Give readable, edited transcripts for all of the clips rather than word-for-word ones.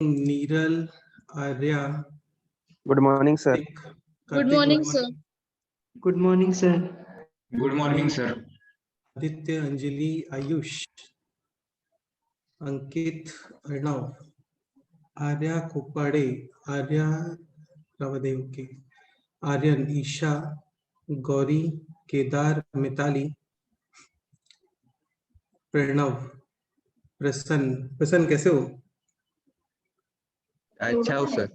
Niral, Arya, good morning sir. Good morning sir. Good morning sir. Good morning sir. Aditya, Anjali, Ayush, Ankit, Arnav, Arya Khopade, Arya Raodev के, आर्यन, ईशा, गौरी, केदार, मिताली, प्रणव, प्रसन्न कैसे हो? अच्छा हो सर।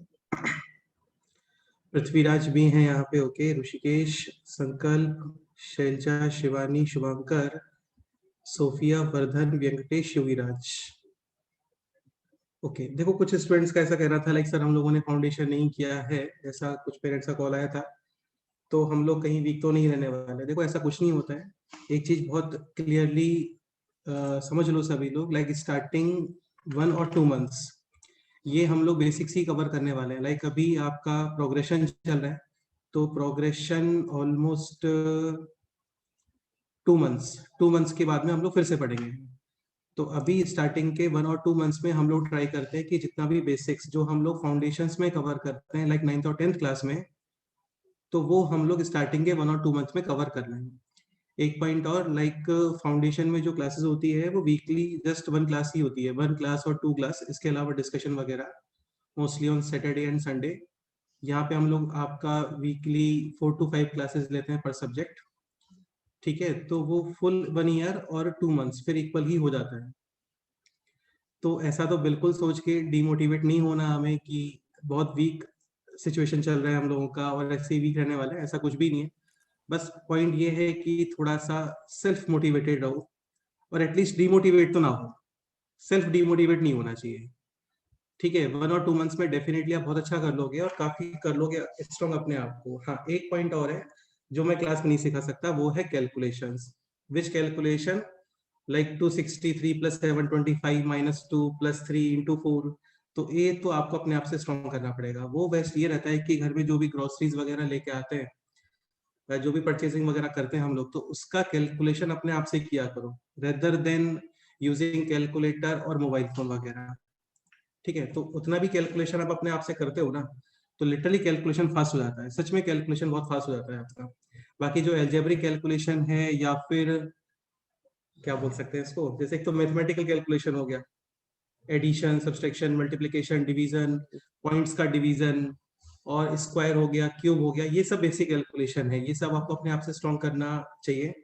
पृथ्वीराज भी हैं यहाँ पे। ओके, ऋषिकेश, संकल्प, शैलजा, शिवानी, शुभंकर, सोफिया, वर्धन, वेंकटेश, युविराज। ओके, देखो कुछ स्टूडेंट्स का ऐसा कहना था लाइक सर हम लोगों ने फाउंडेशन नहीं किया है, ऐसा कुछ पेरेंट्स का कॉल आया था, तो हम लोग कहीं वीक तो नहीं रहने वाले। देखो ऐसा कुछ नहीं होता है, एक चीज बहुत क्लियरली समझ लो सभी लोग, लाइक स्टार्टिंग 1 और 2 मंथ्स ये हम लोग बेसिक्स ही कवर करने वाले हैं। लाइक अभी आपका प्रोग्रेशन चल रहा है, तो प्रोग्रेशन ऑलमोस्ट 2 मंथ्स के बाद में हम लोग फिर से पढ़ेंगे। तो अभी स्टार्टिंग के 1 और 2 मंथ्स में हम लोग ट्राई करते हैं कि जितना भी बेसिक्स जो हम लोग फाउंडेशंस में कवर करते हैं लाइक 9th और 10th क्लास में, तो वो हम लोग स्टार्टिंग के 1 और 2 मंथ्स में कवर कर लेंगे। एक पॉइंट और, लाइक फाउंडेशन में जो क्लासेस होती है वो वीकली जस्ट 1 क्लास ही होती है, 1 क्लास और 2 क्लास, इसके अलावा डिस्कशन वगैरह mostly on Saturday and Sunday. यहाँ पे हम लोग आपका वीकली 4 to 5 क्लासेस लेते हैं पर सब्जेक्ट, ठीक है। तो वो फुल 1 ईयर और 2 मंथ्स फिर इक्वल ही हो जाता है। तो ऐसा तो बिल्कुल सोच के डिमोटिवेट नहीं होना हमें कि बहुत वीक सिचुएशन चल रहा है हम लोगों का और ऐसे ही वीक रहने वाला है, ऐसा कुछ भी नहीं है। बस पॉइंट ये है कि थोड़ा सा सेल्फ मोटिवेटेड रहो और एटलीस्ट डिमोटिवेट तो ना हो, सेल्फ डिमोटिवेट नहीं होना चाहिए, ठीक है। 1 और 2 मंथ्स में डेफिनेटली आप बहुत अच्छा कर लोगे और काफी कर लोगे स्ट्रॉन्ग अपने आप को। हाँ, एक पॉइंट और है जो मैं क्लास में नहीं सिखा सकता, वो है कैलकुलेशंस। विच कैलकुलेशन? लाइक 263 + 725 - 2 + 3 × 4। तो ये तो आपको अपने आप से स्ट्रॉन्ग करना पड़ेगा। वो बेस्ट ये रहता है कि घर में जो भी ग्रोसरीज वगैरह लेके आते हैं, जो भी परचेसिंग वगैरह करते हैं हम लोग, तो उसका कैलकुलेशन अपने आप से किया करो रेदर देन यूजिंग कैलकुलेटर और मोबाइल फोन वगैरह, ठीक है। तो उतना भी कैलकुलेशन आप अपने आप से करते हो ना, तो लिटरली कैलकुलेशन फास्ट हो जाता है, सच में कैलकुलेशन बहुत फास्ट हो जाता है आपका। बाकी जो एल्जेब्रिक कैलकुलेशन है या फिर क्या बोल सकते हैं इसको, जैसे एक तो मैथमेटिकल कैलकुलेशन हो गया, addition, subtraction, multiplication, division, points का डिवीजन, और स्क्वायर हो गया, क्यूब हो गया, ये सब बेसिक कैलकुलेशन है, ये सब आपको अपने आप से स्ट्रॉन्ग करना चाहिए।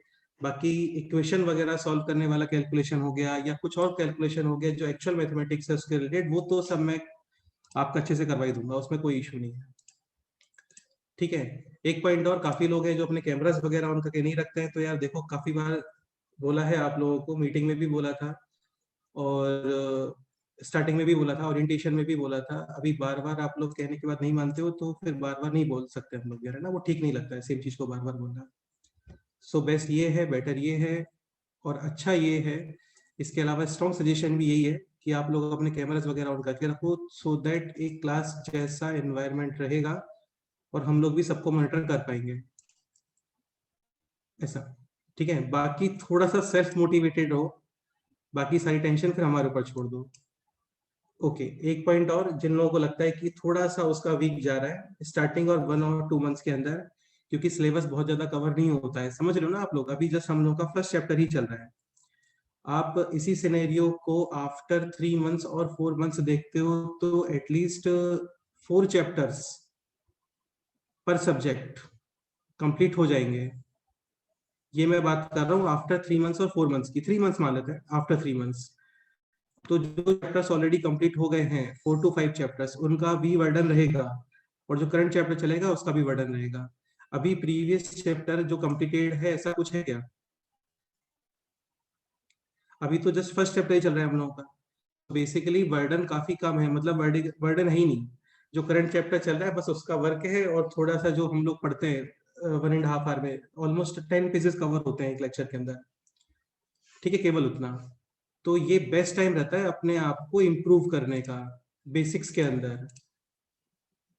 बाकी इक्वेशन वगैरह सॉल्व करने वाला कैलकुलेशन हो गया या कुछ और कैलकुलेशन हो गया जो एक्चुअल मैथमेटिक्स है उसके रिलेटेड, वो तो सब मैं आपका अच्छे से करवाई दूंगा, उसमें कोई इशू नहीं है, ठीक है। एक पॉइंट और, काफी लोग हैं जो अपने कैमरास वगैरह ऑन करके नहीं रखते हैं, तो यार देखो काफी बार बोला है आप लोगों को, मीटिंग में भी बोला था और स्टार्टिंग में भी बोला था, ओरिएंटेशन में भी बोला था। अभी बार बार आप लोग कहने के बाद नहीं मानते हो, तो फिर बार बार नहीं बोल सकते हम लोग यार, है ना, वो ठीक नहीं लगता है सेम चीज को बार बार बोलना। सो बेस्ट ये है, बेटर ये है और अच्छा ये है। इसके अलावा स्ट्रॉन्ग सजेशन भी यही है कि आप लोग अपने कैमरास वगैरह ऑन करके रखो, सो दैट एक क्लास जैसा एनवायरनमेंट रहेगा और हम लोग भी सबको मॉनिटर कर पाएंगे, ऐसा, ठीक है। बाकी थोड़ा सा सेल्फ मोटिवेटेड रहो, बाकी सारी टेंशन फिर हमारे ऊपर छोड़ दो। ओके, एक पॉइंट और, जिन लोगों को लगता है कि थोड़ा सा उसका वीक जा रहा है स्टार्टिंग और 1 और 2 मंथ्स के अंदर, क्योंकि सिलेबस बहुत ज्यादा कवर नहीं होता है, समझ लो ना आप लोग, अभी जस्ट हम लोग का फर्स्ट चैप्टर ही चल रहा है। आप इसी सिनेरियो को आफ्टर 3 मंथ्स और 4 मंथ्स देखते हो तो एटलीस्ट 4 चैप्टर्स पर सब्जेक्ट कंप्लीट हो जाएंगे। ये मैं बात कर रहा हूँ आफ्टर 3 मंथ्स और 4 मंथ्स की, 3 मंथ्स मान लेते हैं, आफ्टर 3 मंथ्स। तो जो चैप्टर्स ऑलरेडी कंप्लीट हो गए हैं 4 to 5 चैप्टर्स, उनका भी वर्डन रहेगा और जो करंट चैप्टर चलेगा उसका भी वर्डन रहेगा। अभी प्रीवियस चैप्टर जो कंप्लीटेड है ऐसा कुछ है क्या? अभी तो जस्ट फर्स्ट चैप्टर ही चल रहा है हम लोगों का, बेसिकली वर्डन काफी कम है, मतलब वर्डन है ही नहीं। जो करंट चैप्टर चल रहा है बस उसका वर्क है और थोड़ा सा जो हम लोग पढ़ते हैं 1.5 आवर में ऑलमोस्ट 10 पेजेस कवर होते हैं एक लेक्चर के अंदर, ठीक है, केवल उतना। तो ये बेस्ट टाइम रहता है अपने आप को इम्प्रूव करने का बेसिक्स के अंदर।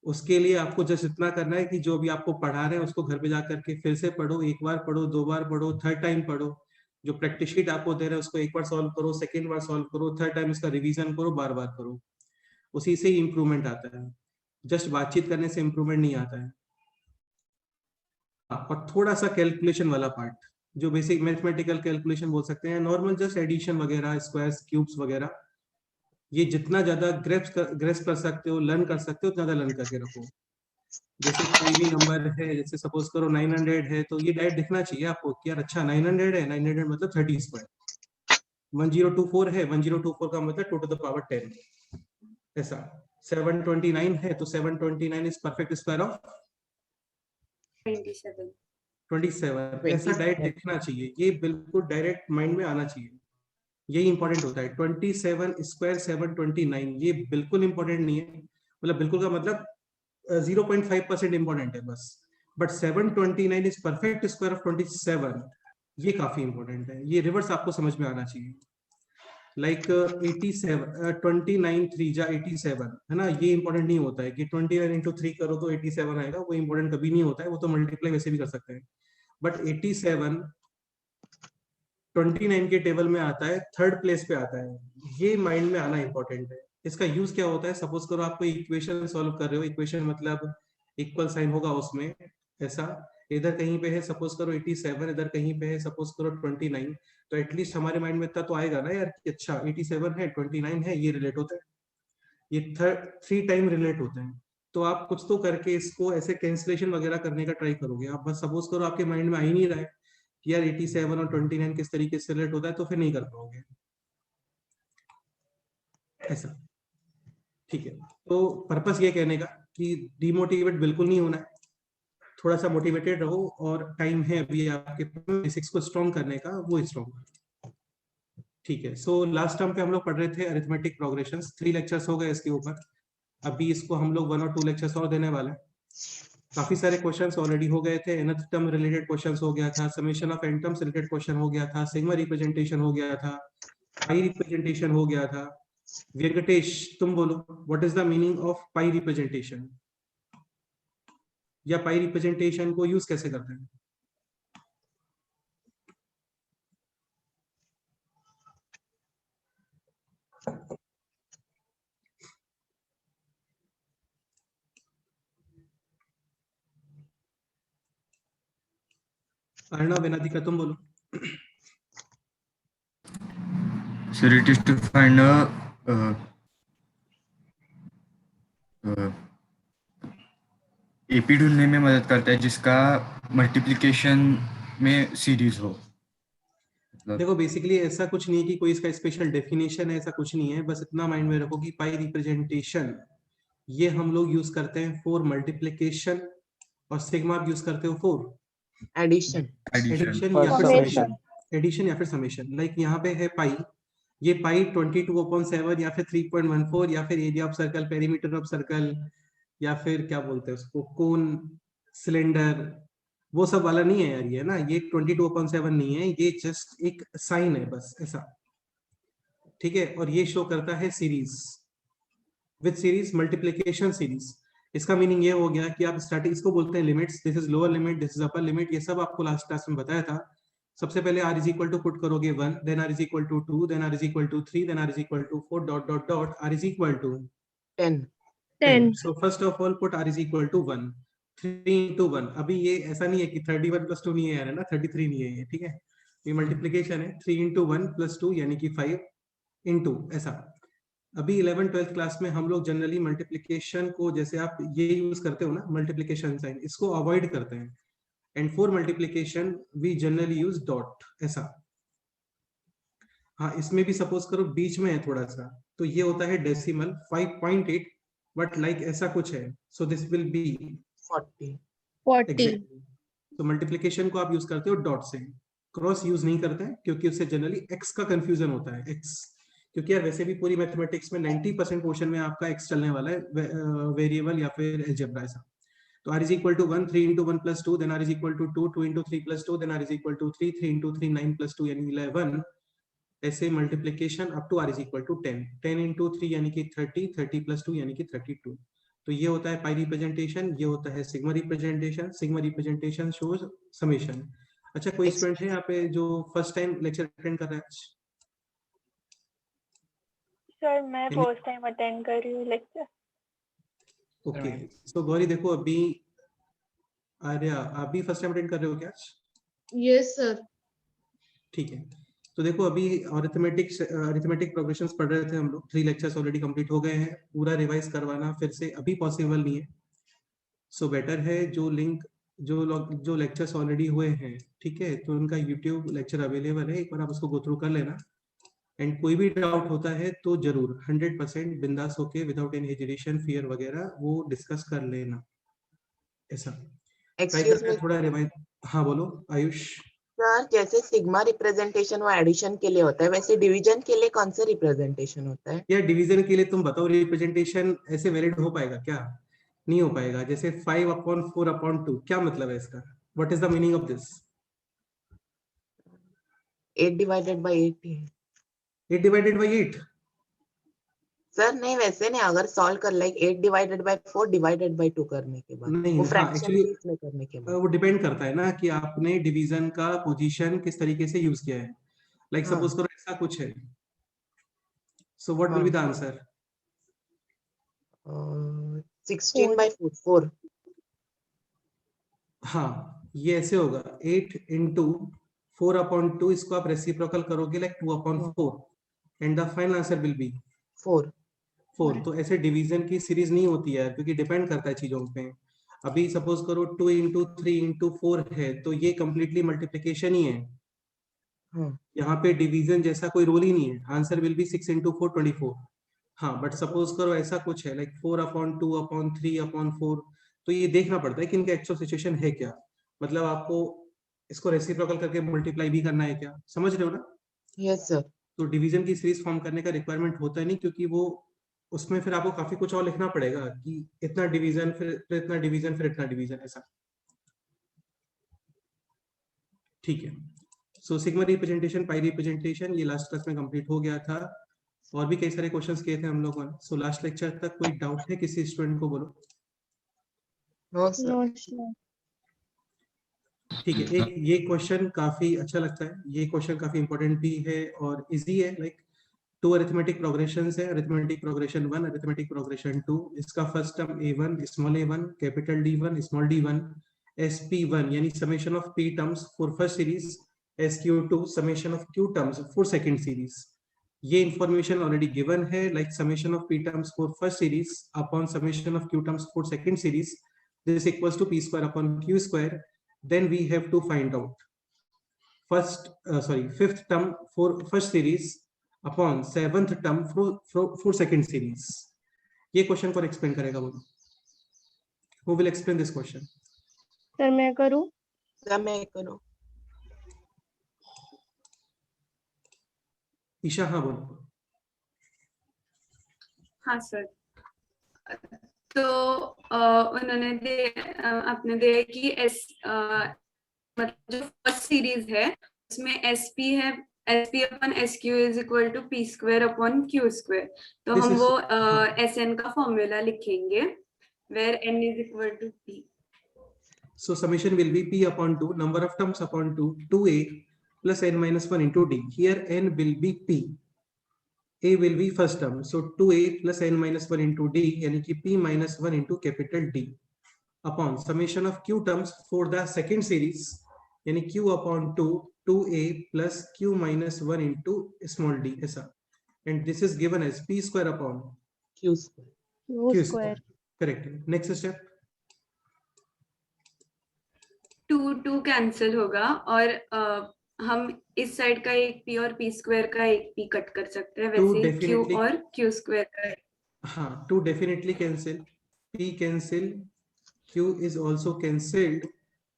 उसके लिए आपको जस्ट इतना करना है कि जो भी आपको पढ़ा रहे हैं उसको घर पे जाकर के फिर से पढ़ो, 1 बार पढ़ो, 2 बार पढ़ो, 3rd टाइम पढ़ो। जो प्रैक्टिस शीट आपको दे रहे हैं उसको 1 बार सॉल्व करो, 2nd बार सॉल्व करो, 3rd टाइम इसका रिवीजन करो, बार बार करो। उसी से ही इम्प्रूवमेंट आता है, जस्ट बातचीत करने से इम्प्रूवमेंट नहीं आता है। और थोड़ा सा कैलकुलेशन वाला पार्ट, जो बेसिक मैथमेटिकल कैलकुलेशन बोल सकते हैं, नॉर्मल जस्ट एडिशन वगैरह, स्क्वायर्स, क्यूब्स वगैरह, ये जितना ज्यादा ग्रेस्प कर सकते हो, लर्न कर सकते हो, उतना ज्यादा लर्न करके रखो। जैसे कोई भी नंबर है, जैसे सपोज करो 900 है, तो ये डायरेक्ट दिखना चाहिए आपको कि यार अच्छा 900 है, 900 मतलब 30 स्क्वायर। 1024 है, 1024 का मतलब 2 to the power 10, ऐसा। 729 है तो 729 इज परफेक्ट स्क्वायर ऑफ 27। ऐसा डायरेक्ट दिखना चाहिए, ये बिल्कुल डायरेक्ट माइंड में आना चाहिए, यही इंपॉर्टेंट होता है। 27 स्क्वायर 729, ये बिल्कुल इंपॉर्टेंट नहीं है, मतलब बिल्कुल का मतलब 0.5% इंपॉर्टेंट है बस। But 729 is perfect square of 27, ये काफी इंपॉर्टेंट है, ये रिवर्स आपको समझ में आना चाहिए। लाइक 87, 29 3 जा 87 है ना, ये इंपॉर्टेंट नहीं होता है कि 29 into 3 करो तो 87 आएगा, वो इंपॉर्टेंट कभी नहीं होता है, वो तो मल्टीप्लाई वैसे भी कर सकते हैं। बट 87 29 के टेबल में आता है, थर्ड प्लेस पे आता है, ये माइंड में आना इंपॉर्टेंट है। इसका यूज क्या होता है, सपोज करो आप कोई इक्वेशन सॉल्व कर रहे हो, इक्वेशन मतलब इक्वल साइन होगा उसमें, ऐसा इधर कहीं पे है सपोज करो 87, इधर कहीं पे है सपोज करो 29, तो एटलीस्ट हमारे माइंड में इतना तो आएगा ना यार कि अच्छा 87 है, 29 है, ये रिलेट होता है, ये 3 टाइम रिलेट होते हैं। तो आप कुछ तो करके इसको ऐसे कैंसिलेशन वगैरह करने का ट्राई करोगे। आप बस सपोज करो आपके माइंड में आ ही नहीं रहा है कि यार 87 और 29 किस तरीके से रिलेट होता है, तो फिर नहीं कर पाओगे ऐसा। ठीक है, तो पर्पस ये कहने का कि डिमोटिवेट बिल्कुल नहीं होना है, थोड़ा सा मोटिवेटेड रहो, और टाइम है अभी आपके बेसिक्स को स्ट्रॉन्ग करने का, वो स्ट्रॉन्ग। ठीक है, सो लास्ट टर्म पे हम लोग पढ़ रहे थे अरिथमेटिक प्रोग्रेशंस, 3 लेक्चर्स हो गए इसके ऊपर। अभी इसको हम लोग 1 और 2 लेक्चर्स और देने वाले हैं। काफी सारे क्वेश्चंस ऑलरेडी हो गए थे, nth टर्म रिलेटेड क्वेश्चंस हो गया था, summation of n terms related question हो गया था, सिग्मा रिप्रेजेंटेशन हो गया था, पाई रिप्रेजेंटेशन हो गया था। वेंकटेश तुम बोलो, what is the meaning of pi representation, या पाई रिप्रेजेंटेशन को यूज कैसे करते हैं? अर्णव, वेनादिका तुम बोलो। Sir, it is to find a AP ढूंढने में मदद करता है जिसका मल्टीप्लिकेशन में सीरीज हो। देखो बेसिकली ऐसा कुछ नहीं है कि कोई इसका स्पेशल डेफिनेशन है, ऐसा कुछ नहीं है, बस इतना माइंड में रखो कि पाई रिप्रेजेंटेशन ये हम लोग यूज करते हैं फॉर मल्टीप्लिकेशन, और सिग्मा यूज करते हो फॉर एडिशन एडिशन For या फिर summation. समेशन, एडिशन या फिर समेशन। लाइक यहाँ पे है पाई, ये पाई 22/7 या फिर 3.14 या फिर area of circle, perimeter of circle, या फिर क्या बोलते हैं उसको, कोन, सिलेंडर, वो सब वाला नहीं है यार ये ना, ये 22/7 नहीं है, ये जस्ट एक साइन है बस, ऐसा। ठीक है, और ये शो करता है series, with series multiplication series. इसका मीनिंग ये हो गया कि आप स्टार्टिंग, इसको बोलते हैं limits, this is lower limit, this is upper limit, ये सब आपको लास्ट क्लास में बताया था। सबसे पहले r is equal to put करोगे 1, then r is equal to 2, then r is equal to 3, then r is equal to 4 dot dot dot r is equal to 10 So first of all put r is equal to 1, 3 into 1। अभी ये ऐसा नहीं है कि 31 plus 2 नहीं है यार, है ना, 33 नहीं है ये, ठीक है, ये मल्टीप्लिकेशन है। 3 into 1 plus 2 यानी कि 5 into ऐसा। अभी 11th 12th क्लास में हम लोग जनरली मल्टीप्लिकेशन को, जैसे आप ये यूज करते हो ना मल्टीप्लिकेशन साइन, इसको अवॉइड करते हैं, and for multiplication we generally use dot, ऐसा। हाँ, इसमें भी सपोज करो बीच में है थोड़ा सा, तो ये होता है डेसिमल 5.8, बट लाइक ऐसा कुछ है, सो दिस विल बी 40 40 तो मल्टीप्लिकेशन को आप यूज करते हो डॉट से, क्रॉस यूज नहीं करते हैं, क्योंकि उससे जनरली एक्स का कंफ्यूजन होता है, एक्स, क्योंकि यार वैसे भी पूरी मैथमेटिक्स में 90% पोर्शन में आपका एक्स चलने वाला है, वेरिएबल या फिर अलजेब्रा, ऐसा। तो r is equal to 1, 3 into 1 plus 2, then r is equal to 2, 2 into 3 plus 2, then r is equal to 3, 3 into 3 9 plus 2 यानी 11, ऐसे multiplication up to r is equal to 10, 10 into 3 यानी कि 30, 30 plus 2 यानी कि 32। तो ये होता है पाई रिप्रेजेंटेशन, ये होता है sigma representation, sigma representation shows summation. अच्छा, कोई स्टूडेंट है यहाँ पे जो फर्स्ट टाइम लेक्चर अटेंड कर रहा है? सर मैं Any- फर्स्ट टाइम अटेंड कर रही हूँ लेक्चर। ओके, सो गौरी देखो अभी आर्या आप भी फर्स्ट टाइम अटेंड कर रहे हो क्या आज? Yes, sir. ठीक है, तो देखो अभी अरिथमेटिक प्रोग्रेशंस पढ़ रहे थे हम लोग, 3 लेक्चर्स ऑलरेडी कंप्लीट हो गए हैं, पूरा रिवाइज करवाना फिर से अभी पॉसिबल नहीं है। सो बेटर है जो लिंक जो लेक्चर्स ऑलरेडी हुए हैं, ठीक है, तो उनका यूट्यूब लेक्चर अवेलेबल है, एक बार आप उसको गो थ्रू कर लेना। एंड कोई भी डाउट होता है तो जरूर 100% बिंदास होके विदाउट एनी हेजिटेशन फियर वगैरह वो डिस्कस कर लेना, ऐसा ट्राई एक्सक्यूज करते मी हैं थोड़ा रिवाइज। हाँ बोलो आयुष। सर, जैसे सिग्मा रिप्रेजेंटेशन वो एडिशन के लिए होता है, वैसे डिवीजन के लिए कौन सा रिप्रेजेंटेशन होता है? या डिवीजन के लिए तुम बताओ, रिप्रेजेंटेशन ऐसे वैलिड हो पाएगा क्या? नहीं हो पाएगा। जैसे 5/4/2 क्या मतलब है इसका? What is the meaning of this? 8 divided by 8 है 8 डिवाइडेड बाई 8? सर। नहीं, वैसे नहीं, अगर सॉल्व कर like 8 divided by 4 divided by 2 करने के बाद, नहीं, वो हाँ फ्रैक्शन एक्चुअली केस में करने के बाद। वो डिपेंड करता है ना कि आपने डिवीजन का पोजीशन किस तरीके से यूज किया है। लाइक हाँ सपोज करो ऐसा कुछ है, so what will be the हाँ, आंसर? 16 बाय 4। हाँ ये ऐसे होगा, 8 इंटू 4/2, इसको आप रेसिप्रोकल करोगे like 2/4 and the final answer will be 4। 4। तो ऐसे डिवीजन की सीरीज नहीं होती है क्योंकि डिपेंड करता है चीजों पे। अभी सपोज करो 2 इंटू 3 इंटू 4 है तो ये कंप्लीटली मल्टीप्लीकेशन ही है, हाँ यहाँ पे डिवीजन जैसा कोई रोल ही नहीं है। Answer will be 6 into 4 24। हाँ बट सपोज करो ऐसा कुछ है लाइक 4/2/3/4, तो ये देखना पड़ता है कि इनका एक्चुअल सिचुएशन है क्या, मतलब आपको इसको रेसिप्रोकल करके मल्टीप्लाई भी करना है क्या, समझ रहे हो ना? Yes sir. तो डिवीजन की सीरीज फॉर्म करने का रिक्वायरमेंट होता नहीं, क्योंकि वो उसमें फिर आपको काफी कुछ और लिखना पड़ेगा कि इतना डिवीजन फिर इतना डिवीजन फिर इतना डिवीजन, ऐसा। ठीक है, सो सिग्मा रिप्रेजेंटेशन, पाई रिप्रेजेंटेशन ये लास्ट क्लास में कंप्लीट हो गया था, और भी कई सारे क्वेश्चंस किए थे हम लोगों ने। सो लास्ट लेक्चर तक कोई डाउट है किसी स्टूडेंट को? बोलो। No sir. No sir. ठीक है, एक ये क्वेश्चन काफी अच्छा लगता है, ये क्वेश्चन काफी इंपॉर्टेंट भी है और इजी है। लाइक 2 अरिथमेटिक प्रोग्रेशन है, अरिथमेटिक प्रोग्रेशन 1, अरिथमेटिक प्रोग्रेशन 2। इसका first term a1 small a1 capital D1 small d1, sp1 यानी summation of p terms for first series, sq2 summation of q terms for second series. ये information already given है, like summation of p terms for first series upon summation of q terms for second series, this equals to p square upon q square. Then we have to find out fifth term for first series upon seventh term for second series. ये question कौन explain करेगा? बोलो, who will explain this question? Sir मैं करूँ? Sir मैं करूँ? ईशा, हाँ बोलो। हाँ सर, तो उन्होंने आपने दिया कि मतलब जो फर्स्ट सीरीज है उसमें SP है, SP upon SQ is equal to P square upon Q square. तो हम वो SN का फॉर्मूला लिखेंगे where N is equal to P. So summation will be P upon 2, number of terms upon 2, 2a plus n minus 1 into d. Here n will be P, a will be first term, so 2a plus n minus 1 into d यानी कि P minus 1 into capital D upon summation of q terms for the second series यानी q upon 2, 2a plus q minus 1 into small d, ऐसा। and this is given as p square upon Q square. q square. Correct. Next step, 2 cancel होगा और हम इस side का एक P और P square का एक P कट कर सकते हैं, वैसे Q और Q स्क्वायर का। हाँ 2 definitely cancel, p cancel, q is also cancelled.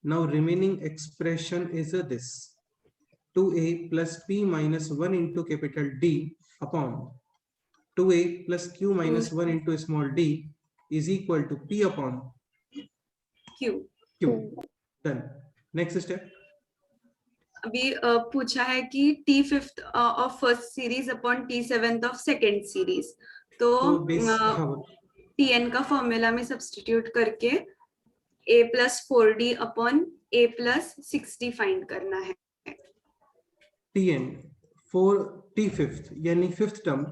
Now remaining expression is this 2a plus p minus 1 into capital D upon 2a plus q minus 1 into small d is equal to p upon Q. Done. Next step, अभी पूछा है कि T5th of first series upon T7th of second series, तो Tn का formula में substitute करके a plus 4d upon a plus 6d find करना है। Tn for T5th यानी fifth term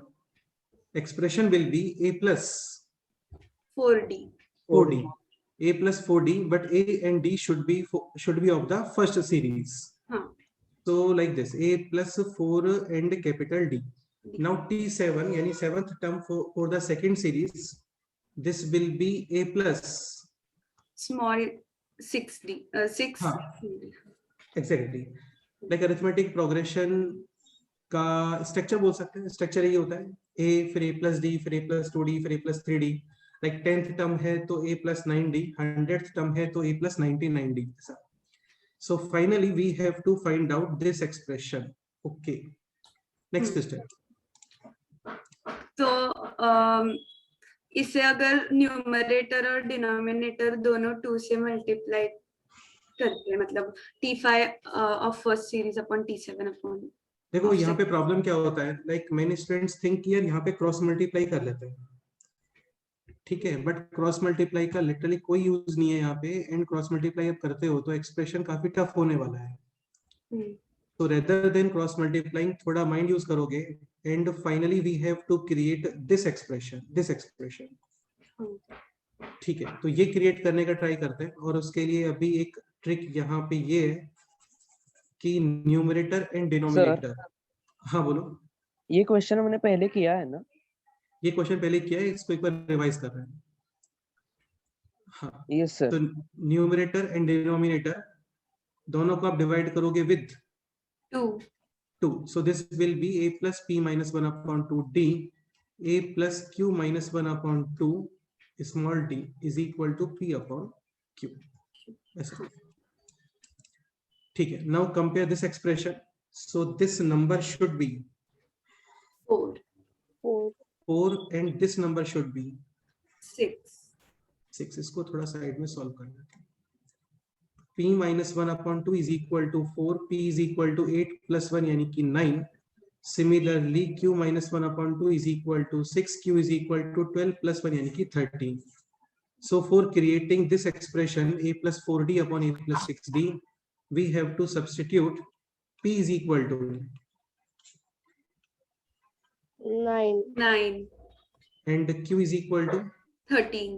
expression will be a plus 4D. 4D, a plus 4D, but a and d should be of the first series. हाँ. So like this, a plus 4 and capital D. Now T7 यानी 7th term for the second series, this will be a plus Small 6D. 6. हाँ. Exactly. Like arithmetic progression का structure बोल सकते हैं. Structure यही होता है, a फिर a plus d फिर a plus 2d फिर a plus 3d. Like 10th term है तो a plus 9d, 100th term है तो a plus 99d. So finally we have to find out this expression. Okay. Next step. तो इसे अगर numerator और डिनोमिनेटर दोनों 2 से मल्टीप्लाई करते हैं, मतलब T5 of first series upon T7 upon. देखो यहाँ पे प्रॉब्लम क्या होता है, लाइक मेनी स्टूडेंट्स थिंक कि यार यहाँ पे क्रॉस मल्टीप्लाई कर लेते हैं, ठीक है, बट क्रॉस मल्टीप्लाई का लिटरली कोई यूज नहीं है यहाँ पे. एंड क्रॉस मल्टीप्लाई आप करते हो तो एक्सप्रेशन काफी टफ होने वाला है. तो रेदर देन क्रॉस मल्टीप्लाइंग थोड़ा माइंड यूज करोगे. And finally we have to create this expression. ठीक है, तो ये क्रिएट करने का ट्राई करते हैं. और उसके लिए अभी एक ट्रिक यहाँ पे ये है कि न्यूमरेटर एंड डिनोमिनेटर. हाँ बोलो. ये क्वेश्चन हमने पहले किया है ना? ये क्वेश्चन पहले किया है, इसको एक बार रिवाइज कर रहे हैं. हाँ यस सर. तो न्यूमरेटर एंड डिनोमिनेटर दोनों को आप डिवाइड करोगे with 2. So this will be a plus p minus 1 upon 2d, a plus q minus 1 upon 2 small d is equal to p upon q. ठीक है. Now compare this expression. So this number should be 4 and this number should be 6. इसको थोड़ा side में solve करना है. p minus 1 upon 2 is equal to 4, p is equal to 8 plus 1 यानी कि 9. Similarly, q minus 1 upon 2 is equal to 6, q is equal to 12 plus 1 यानी कि 13. So for creating this expression a plus 4d upon a plus 6d, we have to substitute p is equal to 9 and q is equal to 13.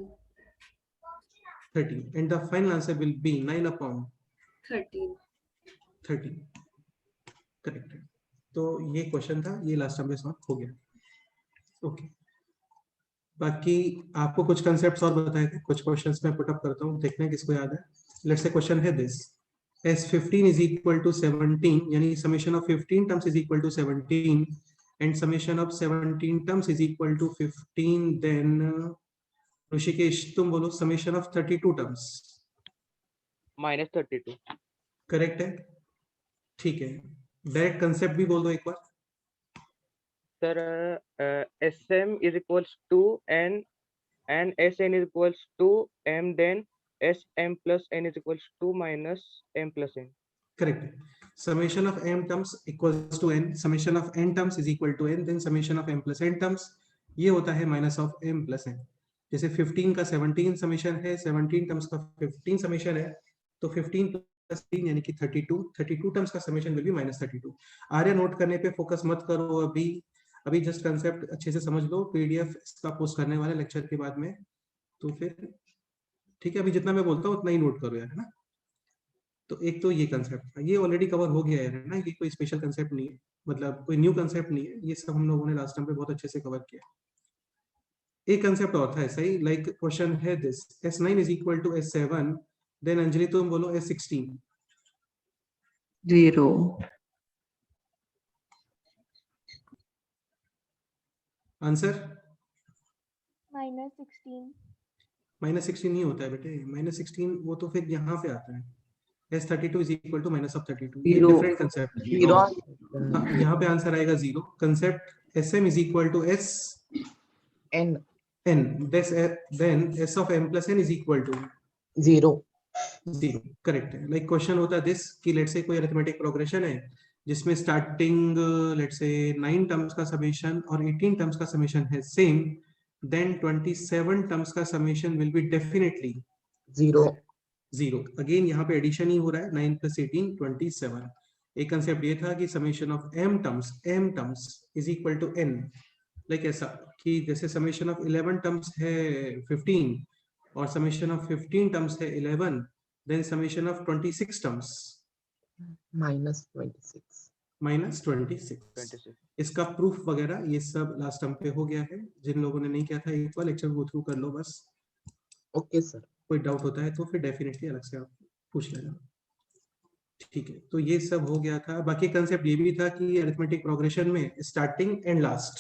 13, and the final answer will be 9 upon 13. Correct है. तो ये question था, ये last time में solve हो गया. Okay. बाकी आपको कुछ कंसेप्ट्स और बताए थे, कुछ क्वेश्चंस मैं पुट अप करता हूँ, देखते हैं किसको याद है. लेट्स से क्वेश्चन है this. as 15 is equal to 17 यानी summation of 15 terms is equal to 17 and summation of 17 terms is equal to 15, then Rishikesh तुम बोलो summation of 32 terms -32. करेक्ट है. ठीक है, डायरेक्ट कंसेप्ट भी बोल दो एक बार. Sir sm is equals to n and sn is equals to m, then sm plus n is equals to minus m plus n. Correct है. summation of m terms equals to n, summation of n terms is equal to n, then summation of m plus n terms ये होता है minus of m plus n. जैसे 15 का 17 summation है, 17 terms का 15 summation है, तो 15 प्लस 3 यानी कि 32 टर्म्स का summation will B -32. Arya note करने पे फोकस मत करो अभी जस्ट कंसेप्ट अच्छे से समझ लो. पीडीएफ इसका पोस्ट करने वाले लेक्चर के बाद में, तो फिर ठीक है, अभी जितना मैं बोलता हूँ उतना ही नोट करो यार, है ना. तो एक तो ये कंसेप्ट ये ऑलरेडी कवर हो गया है ना, ये कोई स्पेशल कंसेप्ट नहीं है, मतलब कोई न्यू कंसेप्ट नहीं है, ये सब हम लोगों ने लास्ट टाइम पे बहुत अच्छे से कवर किया. एक कंसेप्ट और था ऐसा ही, लाइक क्वेश्चन है this. S9 is equal to S7, देन अंजलि तुम बोलो S16. 0. आंसर -16 नहीं होता है बेटे. -16 वो तो फिर यहाँ पे आता है. S32 is equal to minus of 32. Zero. Different concept. 0 यहाँ पे आंसर आएगा 0. Concept SM is equal to S n then S of m plus n is equal to 0. Correct है. लाइक क्वेश्चन होता है दिस कि लेट्स से कोई arithmetic progression है जिसमें स्टार्टिंग लेट्स से 9 टर्म्स का समेशन और 18 टर्म्स का समेशन है सेम, देन 27 टर्म्स का summation will be definitely 0. Again यहाँ पे एडिशन ही हो रहा है, 9 plus 18 27. एक कंसेप्ट ये था कि summation of m terms is equal to n, like ऐसा कि जैसे समेशन ऑफ 11 टर्म्स है 15 और समेशन ऑफ 15 टर्म्स है 11, देन समेशन ऑफ 26 टर्म्स -26 -26। इसका प्रूफ वगैरह ये सब लास्ट टर्म पे हो गया है। जिन लोगों ने नहीं किया था एक बार लेक्चर गो थ्रू कर लो बस। Okay sir. कोई डाउट होता है तो फिर डेफिनेटली अलग से आप पूछ लेना। ठीक है, तो ये सब हो गया था। बाकी कंसेप्ट ये भी था कि अरिथमेटिक प्रोग्रेशन में स्टार्टिंग एंड लास्ट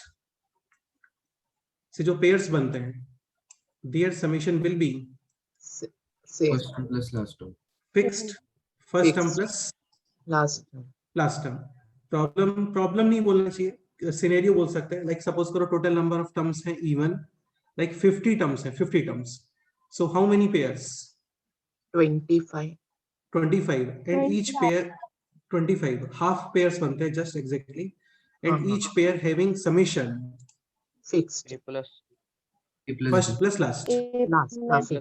से जो पेयर्स बनते हैं, their summation will be same first term plus last term. Fixed first term Fixed. Plus last last term. Problem नहीं बोलना चाहिए, सिनेरियो बोल सकते हैं। लाइक सपोज करो टोटल नंबर ऑफ टर्म्स है इवन, लाइक 50 टर्म्स है, 50 terms. So how many pairs? 25 25 and each pair 25 half pairs बनते हैं just exactly, and each pair having summation fixed A plus first plus last। Last काफी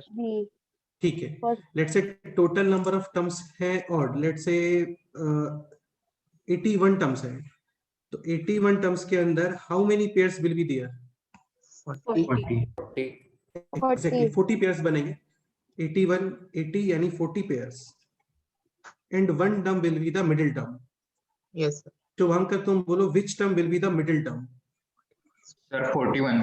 ठीक है, let's say total number of terms है odd, let's say 81 terms है, तो 81 terms के अंदर how many pairs will be there? 40 Exactly 40 pairs बनेंगे। 81 80 यानी 40 pairs, and one term will be the middle term। Yes sir. Shubhankar तुम बोलो which term will be the middle term? Sir 41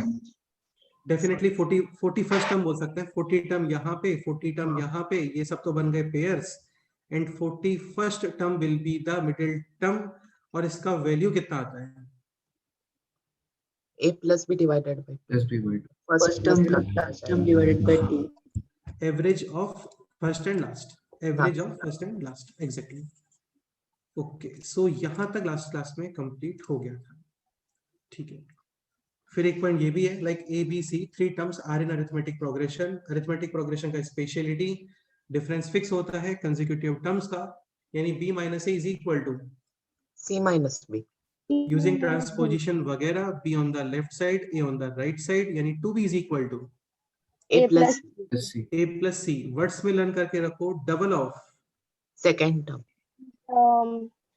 definitely 40 first term बोल सकते हैं। 40 term यहाँ पे, 40 term यहाँ पे, ये सब तो बन गए pairs, and 41st term will be the middle term. और इसका वैल्यू कितना आता है? a plus b divided by plus B by first term plus last term divided by 2 average of first and last, average of first and last, exactly. Okay, so यहाँ तक last class में complete हो गया था। ठीक है, फिर एक पॉइंट ये भी है, like A B C 3 terms are in arithmetic progression. Arithmetic progression का स्पेशलिटी, डिफरेंस फिक्स होता है कंसेक्यूटिव टर्म्स का, यानी b minus A is equal to c minus b using transposition वगैरह, b on the left side, a on the right side, यानी 2b is equal to a plus plus C. a plus C. Words में learn करके रखो, double of second term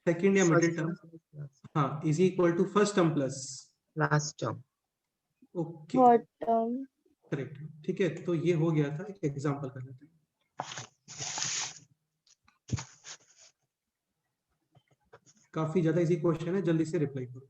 second या first middle term term, plus last हाँ, is equal to first term plus last term okay, correct. ठीक है, तो ये हो गया था। एक एग्जांपल कर लेते हैं। काफी ज्यादा इजी क्वेश्चन है, जल्दी से रिप्लाई करो।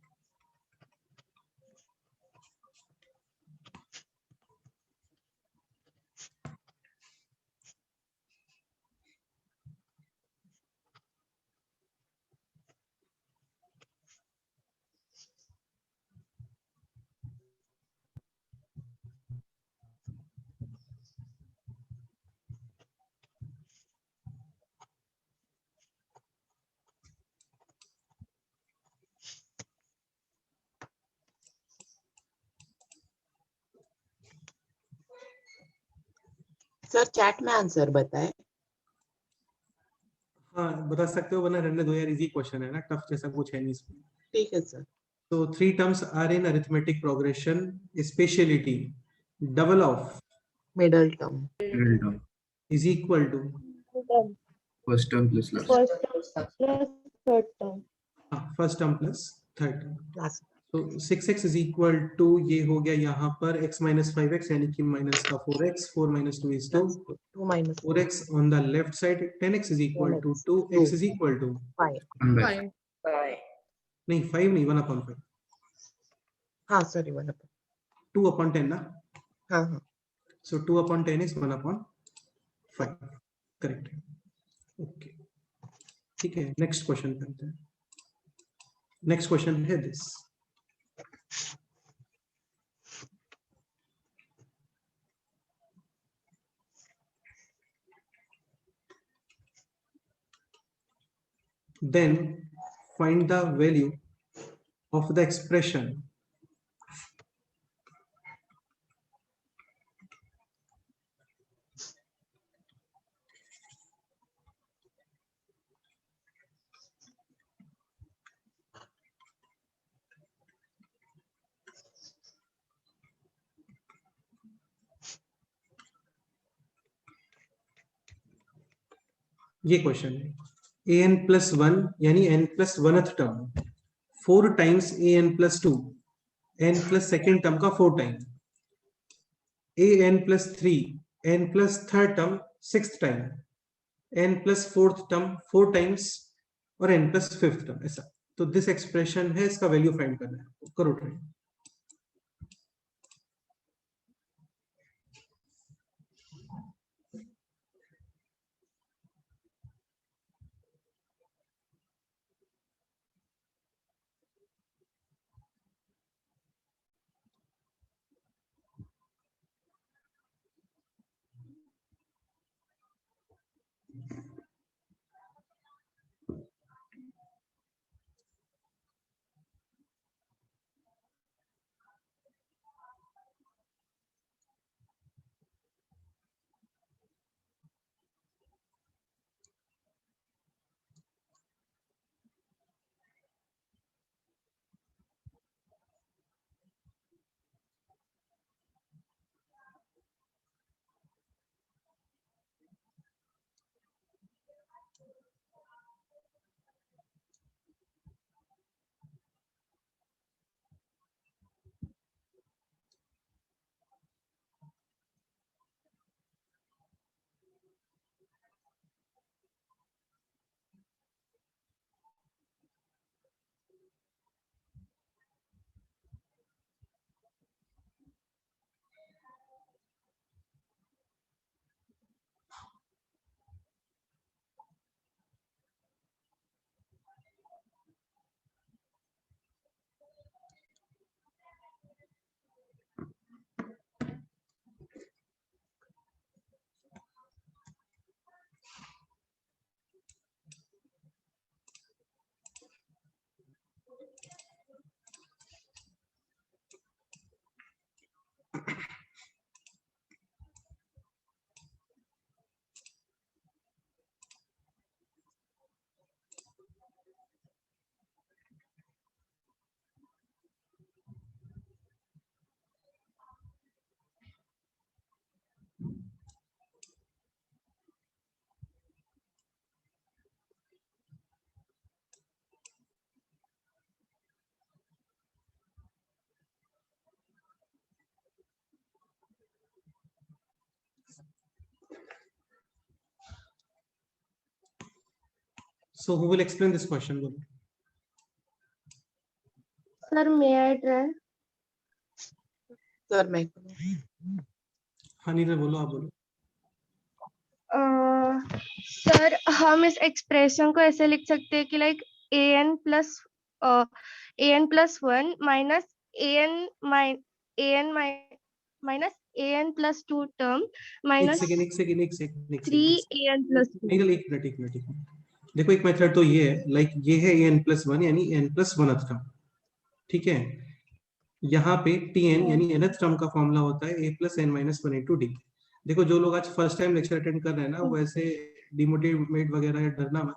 सर चैट में आंसर बताए। हाँ, बता सकते हो, वरना रहने दो यार, इजी क्वेश्चन है ना, टफ जैसा कुछ है नहीं इसमें। ठीक है sir. So 3 terms are in arithmetic progression. Speciality, double of middle term middle term is equal to first term plus last. first term plus third term। Last So 6x is equal to, ये हो गया यहाँ पर x minus 5x, यानी कि minus का 4x, 4 minus 2 is 2, 2 minus 4x on the left side, 10x is equal to 2, x is equal to 5 नहीं 5 नहीं 1 upon 5, हाँ सॉरी 1 2 upon 10 ना, हाँ हाँ so 2 upon 10 is 1 upon 5, correct है। ओके, ठीक है, नेक्स्ट क्वेश्चन करते हैं। नेक्स्ट क्वेश्चन है this, then find the value of the expression ये क्वेश्चन है। an plus 1 यानी n plus 1th term 4 times an plus 2 n plus second term का 4 time, an plus 3, n plus third term 6th time, n plus fourth term 4 times और n plus fifth term, ऐसा। तो this expression है, इसका value find करना है, करो try. So who will explain this question? बोलो। Sir, may I try? Sir मैं हाँ नीरज बोलो, आप बोलो। सर हम इस एक्सप्रेशन को ऐसे लिख सकते हैं कि like an plus 1 minus an minus an plus 2 term minus एक सेकंड 3 an plus 2. एक मिनट। देखो एक मेथड तो ये है, लाइक ये है an प्लस 1 यानी n प्लस 1th टर्म, ठीक है। यहाँ पे tn यानी nth टर्म का फॉर्मूला होता है a plus n minus 1 into D. देखो जो लोग आज फर्स्ट टाइम लेक्चर अटेंड कर रहे हैं ना, वो ऐसे डिमोटिवेट वगैरह या डरना मत,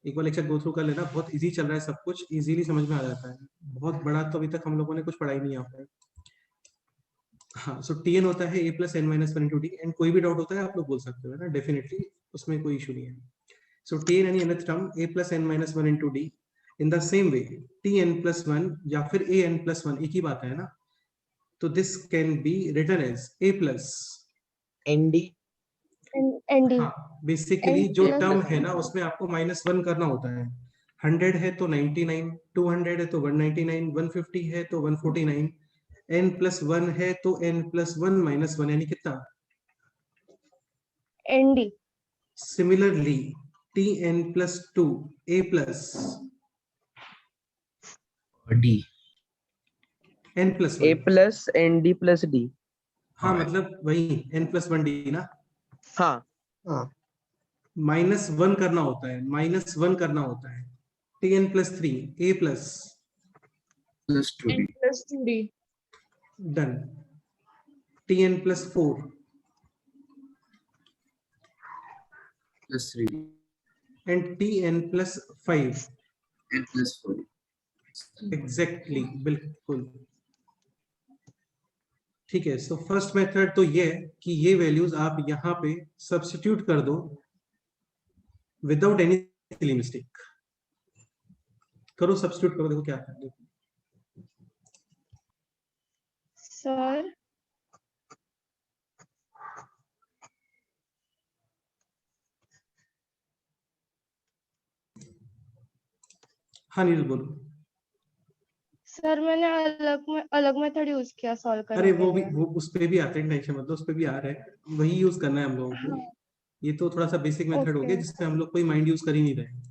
एक बार लेक्चर गो थ्रू कर लेना, बहुत इजी चल रहा है, सब कुछ इजीली समझ में आ जाता है। बहुत बड़ा तो अभी तक हम लोगों ने कुछ पढ़ाई नहीं आता है। हाँ, सो tn होता है a plus n minus 1 into D, and कोई भी डाउट होता है आप लोग बोल सकते हो ना, डेफिनेटली उसमें कोई इशू नहीं है। सो tn यानी nth term a plus n minus 1 into D. In the same way tn plus 1 या फिर an प्लस 1 एक ही बात है ना, तो this can be written as a plus nd nd. हाँ, बेसिकली जो टर्म है ना उसमें आपको माइनस 1 करना होता है। 100 है तो 99, 200 है तो 199, 150 है तो 149, n प्लस 1 है तो n प्लस 1 माइनस 1 यानी कितना, nd. Similarly tn plus 2 a plus d n plus a 1, plus nd plus d। हाँ मतलब वही n प्लस 1 d ना, हाँ हाँ माइनस 1 करना होता है, माइनस 1 करना होता है। tn plus 3 a plus plus 2d n plus 2d. Done, tn plus 4 plus 3d and tn plus 5 n plus 4d. Exactly बिल्कुल ठीक है। सो फर्स्ट मेथड तो ये है कि ये वैल्यूज आप यहाँ पे सब्स्टिट्यूट कर दो विदाउट एनी सिली मिस्टेक। करो, सब्स्टिट्यूट करो, देखो क्या है। सर हाँ नीरज बोलो। सर मैंने अलग मेथड यूज किया सॉल्व करने अरे के वो भी लिए। वो उस पे भी आते हैं, टेंशन मतलब उस पे भी आ रहा है, वही यूज करना है हम लोगों को। हाँ ये तो थोड़ा सा बेसिक मेथड हो ओके। गया जिसमें हम लोग कोई माइंड यूज कर ही नहीं रहे।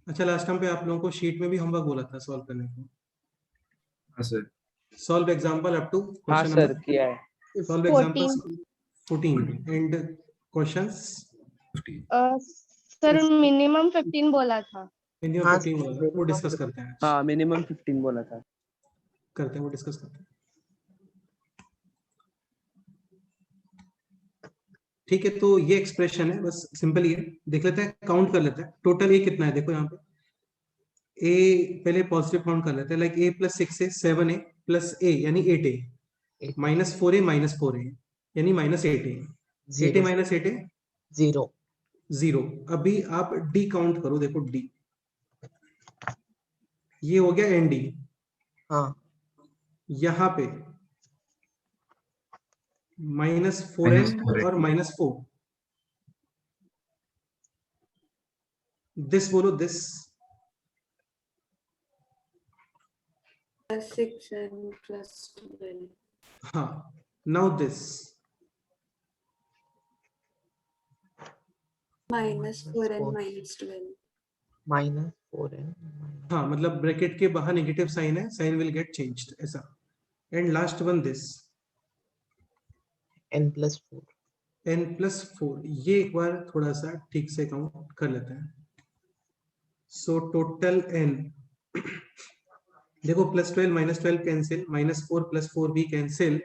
अच्छा लास्ट टाइम पे आप लोगों को शीट में भी होमवर्क बोला था सॉल्व करने को। हाँ sir. Solve example up to हाँ क्वेश्चन सर नंबर किया है। Solve 14 examples 14 and questions. Sir minimum 15 बोला था। मिनिमम हाँ 15 बोला, वो डिस्कस करते हैं आज। हाँ मिनिमम 15 बोला था। करते हैं वो डिस्कस करते हैं। ठीक है, तो ये एक्सप्रेशन है, बस सिंपल ही है। देख लेते हैं, काउंट कर लेते हैं टोटल ए कितना है। देखो यहाँ पे ए पहले पॉजिटिव काउंट कर लेते हैं, लाइक ए प्लस 6 है 7 ए प्लस ए यानी 8 ए माइनस 4 ए माइनस 4 ए यानी माइनस 8 ए। 8 ए माइनस 8 ए 0 0। अभी आप डी काउंट करो, देखो डी ये हो गया एन डी। हाँ यहाँ पे माइनस 4n और माइनस 4। दिस बोलो दिस। 6n plus 12 हाँ now this minus 4n minus 12 minus 4n हाँ मतलब ब्रैकेट के बाहर नेगेटिव साइन है, साइन विल गेट चेंज्ड ऐसा। And last one this n plus 4 n plus 4। ये एक बार थोड़ा सा ठीक से काउंट कर लेते हैं। सो टोटल n देखो plus 12 minus 12 cancel, minus 4 plus 4 भी cancel.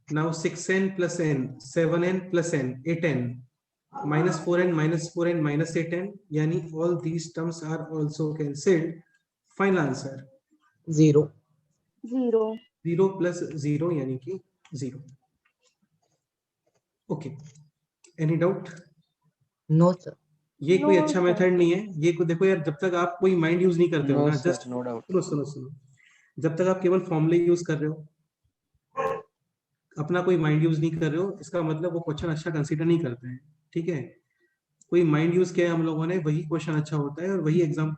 Now 6n plus n 7n plus n 8n minus 4n minus 8n यानी all these terms are also cancelled. Final answer 0 0 plus 0 यानी कि 0। Okay, any doubt? No sir. ये कोई No, अच्छा sir. Method नहीं है। ये को देखो यार, जब तक आप कोई माइंड यूज नहीं करते हो नो ना, सर जस्ट नो डाउट। सुनो सुनो सुनो, जब तक आप केवल फॉर्मूले यूज कर रहे हो, अपना कोई माइंड यूज नहीं कर रहे हो, इसका मतलब वो क्वेश्चन अच्छा कंसीडर नहीं करते हैं। ठीक है, कोई माइंड यूज किया हम लोगों ने, वही क्वेश्चन अच्छा होता है और वही एग्जाम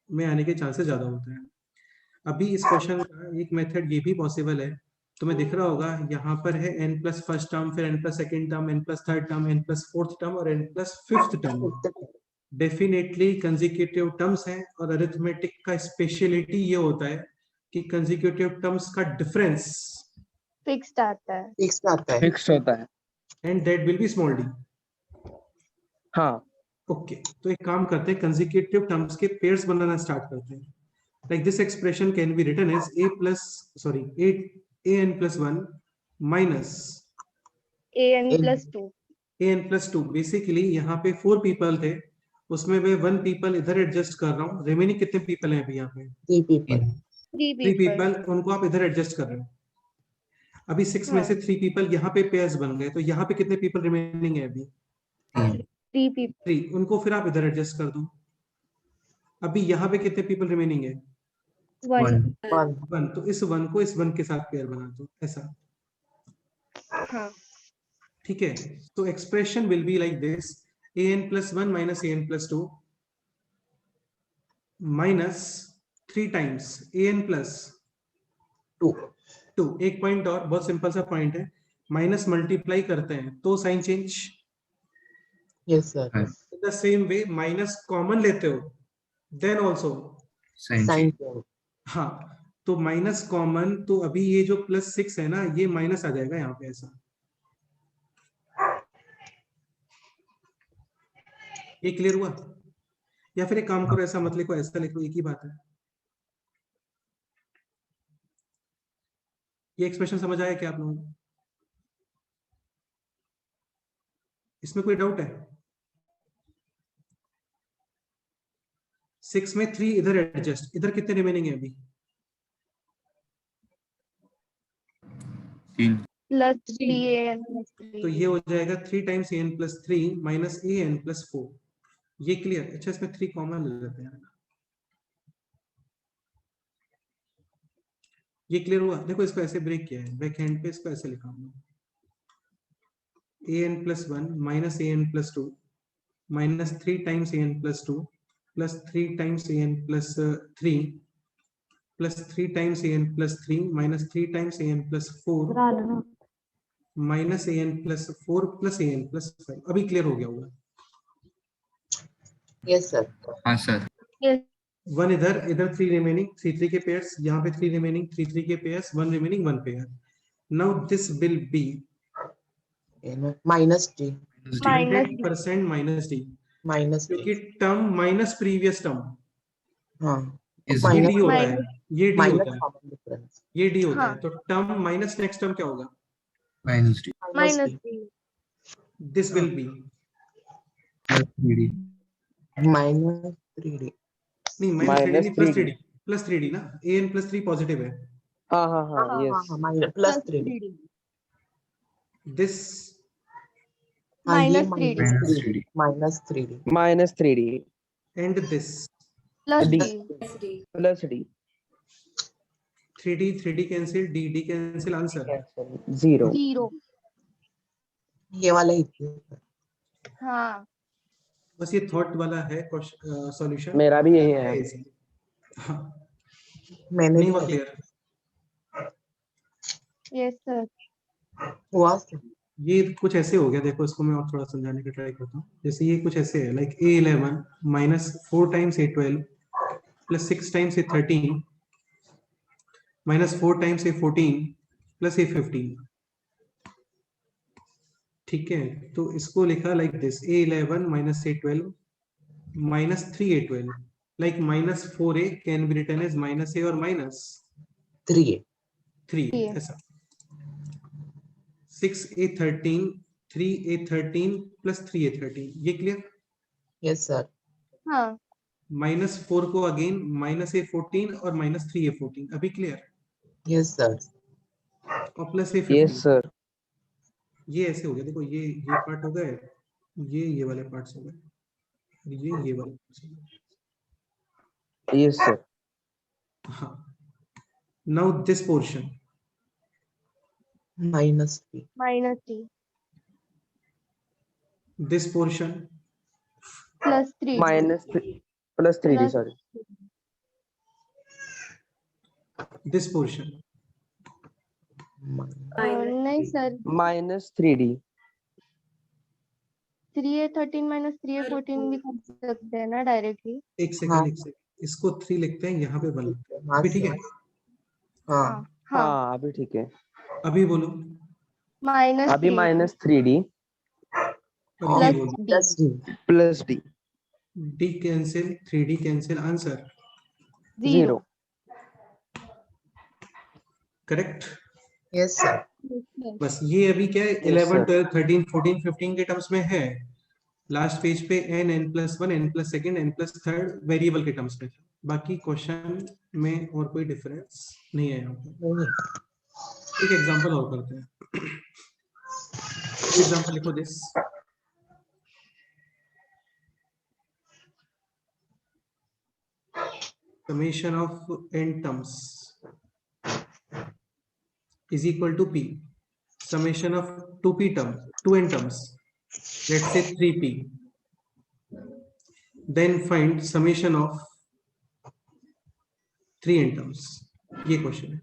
में आने के चांसेस ज्यादा होते हैं। अभी इस क्वेश्चन का एक मेथड ये भी पॉसिबल है, तुम्हें दिख रहा होगा यहाँ पर है n प्लस फर्स्ट टर्म, फिर n plus second term, n plus third term, n plus fourth term और n plus fifth term. Definitely consecutive terms हैं और अरिथमेटिक का स्पेशलिटी ये होता है कि कंसेक्यूटिव टर्म्स का डिफरेंस फिक्स्ड आता है। फिक्स आता है। फिक्स होता है। And that will be small D. हाँ ओके, तो एक काम करते हैं, कंसेक्यूटिव टर्म्स के पेयर्स बनाना स्टार्ट करते हैं। Like this expression can be written as a n plus 1 minus an plus 2 an plus 2। Basically यहाँ पे 4 पीपल थे, उसमें मैं 1 पीपल इधर एडजस्ट कर रहा हूँ। रिमेनिंग कितने पीपल हैं अभी यहाँ पे? 3 people 3 3 पीपल, उनको आप इधर एडजस्ट कर रहे हो। अभी 6 में हाँ। से 3 पीपल यहाँ पे पेयर्स बन गए, तो यहाँ पे कितने पीपल रिमेनिंग है अभी? 3 people 3, उनको फिर आप इधर एडजस्ट कर दो। अभी यहाँ पे कितने पीपल रिमेनिंग है? 1 1, तो इस 1 को इस 1 के साथ पेयर बना दो ऐसा। हाँ। ठीक है, तो expression will be like this, an plus 1 minus an plus 2 minus 3 times an plus 2। एक पॉइंट और, बहुत सिंपल सा पॉइंट है, माइनस मल्टीप्लाई करते हैं तो sign change. Yes sir. In the same way minus common लेते हो देन ऑल्सो साइन हाँ, तो माइनस कॉमन, तो अभी ये जो प्लस 6 है ना, ये माइनस आ जाएगा यहाँ पे ऐसा। ये क्लियर हुआ? या फिर एक काम करो, ऐसा मत लिखो, ऐसा लिखो, एक ही बात है। ये एक्सप्रेशन समझ आया क्या आप लोगों को? इसमें कोई डाउट है? 6 में 3 इधर एडजस्ट, इधर कितने रिमेनिंग है अभी? 3 प्लस 3 तो ये हो जाएगा 3 times an plus 3 minus an plus 4। ये क्लियर? अच्छा, इसमें 3 कॉमन ले लेते हैं। ये क्लियर हुआ? देखो इसको ऐसे ब्रेक किया है, बैक हैंड पे इसको ऐसे लिखा हूं, an plus 1 minus an plus 2 minus 3 times an plus 2 plus 3 times an plus 3 plus 3 times an plus 3 minus 3 times an plus 4 minus an plus 4 plus an plus 5। अभी क्लियर हो गया होगा? Yes sir. हाँ सर। 1 इधर, इधर 3 remaining, 3 3 के pairs, यहाँ पे 3 रिमेनिंग, 3 3 के pairs, 1 remaining, 1 pair. Now this will B minus D. 100% minus D, minus क्योंकि टर्म माइनस प्रीवियस टर्म, हाँ Is ये माइनस डी होता है, ये डी माइनस होता है, कॉमन डिफरेंस ये डी होता हाँ। है। तो टर्म माइनस नेक्स्ट टर्म क्या होगा? Minus D minus this will B, plus 3d minus 3d। नहीं माइनस 3d नहीं, प्लस 3d, प्लस 3d ना, an प्लस 3 पॉजिटिव है। हाँ हाँ हाँ हाँ यस हाँ माइनस प्लस 3d। दिस हाँ ये minus 3D minus 3d minus 3d and this plus D D plus d 3d 3d cancel, d cancel, answer 0। 0। ये वाला ही थी। हाँ बस ये थॉट वाला है सॉल्यूशन। मेरा भी यही है। हाँ, मैंने नहीं भी हुआ क्लियर? Yes sir. हुआ सर। ये कुछ ऐसे हो गया, देखो इसको मैं और थोड़ा समझाने की ट्राई करता हूँ। जैसे ये कुछ ऐसे है, like a11 minus 4 times a12 plus 6 times a13 minus 4 times a14 plus a15। ठीक है, तो इसको लिखा like this, a11 minus a12 minus 3a12, like minus 4a can be written as minus a और माइनस 3 3, ऐसा 6a13 3a13 प्लस 3a13। ये clear? Yes sir. हाँ minus 4 को अगेन माइनस a14 और माइनस 3a14। अभी क्लियर? Yes sir. और plus yes a15। Sir. ये ऐसे हो गया, देखो ये पार्ट हो गए, ये वाले पार्ट्स हो गए, ये वाले पार्ट्स हो गए। Yes sir. हाँ, now this portion minus 3 -3 this portion +3 minus plus 3d plus sorry this portion नहीं sir, minus 3d 3a13 -3a14 भी कर सकते हैं ना डायरेक्टली। एक सेकंड, इसको 3 लिखते हैं, यहाँ पे 1 लिखते हैं। अभी ठीक है? हाँ हाँ हाँ हाँ अभी ठीक है। अभी बोलो, अभी -3 माइनस 3d और ये बोलो, plus D plus d d cancel 3d cancel, answer 0। Correct? Yes sir. बस ये अभी क्या है, Yes, 11 sir. 12 13 14 15 के टर्म्स में है। लास्ट पेज पे n n plus 1 n plus second n plus third variable के टर्म्स में। बाकी क्वेश्चन में और कोई डिफरेंस नहीं है यहाँ पे। एक एग्जांपल और करते हैं। एग्जांपल लिखो this, summation of n terms is equal to p, summation of 2n terms, let's say 3p, then find summation of 3n terms। ये क्वेश्चन है।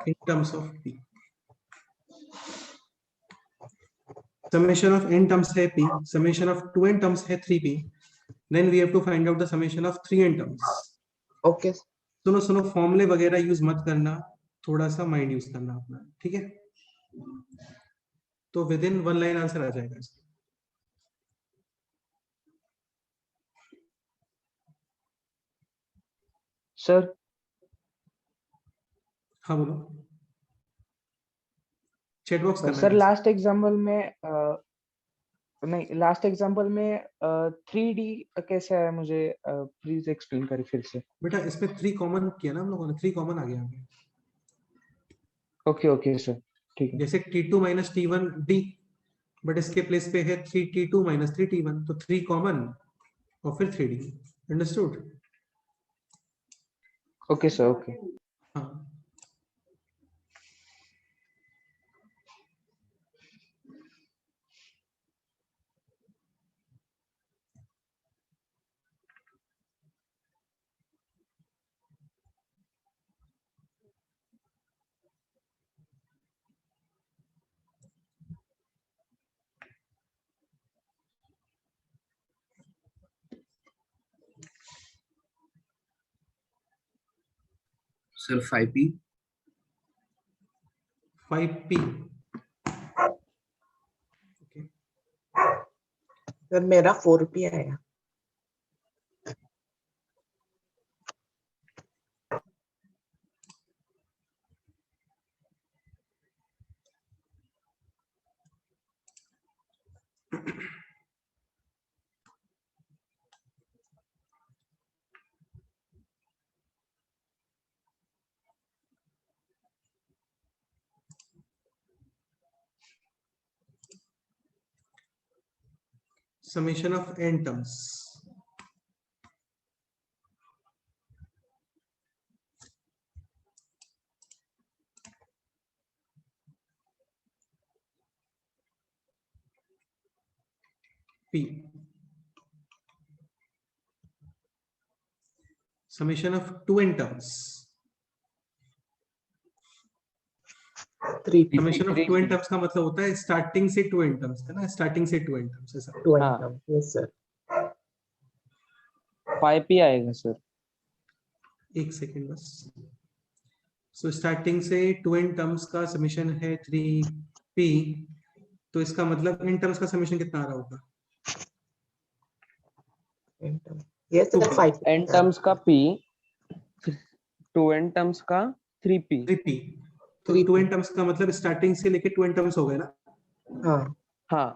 in terms of p, summation of n terms है p, summation of 2n terms है 3p, then we have to find out the summation of 3n terms. Okay सुनो सुनो, फॉर्मूले वगैरह use मत करना, थोड़ा सा माइंड यूज करना अपना, ठीक है? तो विद इन 1 लाइन आंसर आ जाएगा इसका। सर हाँ बोलो, चैट बॉक्स करना सर है। लास्ट एग्जाम्पल में नहीं, लास्ट एग्जाम्पल में 3D कैसे आया, मुझे प्लीज एक्सप्लेन करिए फिर से। बेटा इसमें 3 कॉमन किया ना हम लोगों ने, 3 कॉमन आ गया हमें। ओके ओके सर, ठीक है। जैसे T2 minus T1 D, but इसके प्लेस पे है 3T2 माइनस 3T1, तो 3 कॉमन और फिर 3D। Understood? Okay sir, okay. हाँ, सर 5p 5p। ओके, सर मेरा 4p आया। summation of n terms। p, summation of 2n terms। 3p summation of 2n terms का मतलब होता है स्टार्टिंग से 2n terms, है ना? स्टार्टिंग से 2n terms ऐसा। 2n हाँ। terms, yes sir। 5p आएगा सर। एक सेकेंड बस। सो स्टार्टिंग से 2n terms का समीशन है 3p, तो इसका मतलब n terms का समीशन कितना आ रहा होगा? yes sir, 5p n terms का p, 2n टर्म्स का 3p। 3p, तो 3p 2n terms का मतलब स्टार्टिंग से लेके 2n terms हो गए ना? हाँ हाँ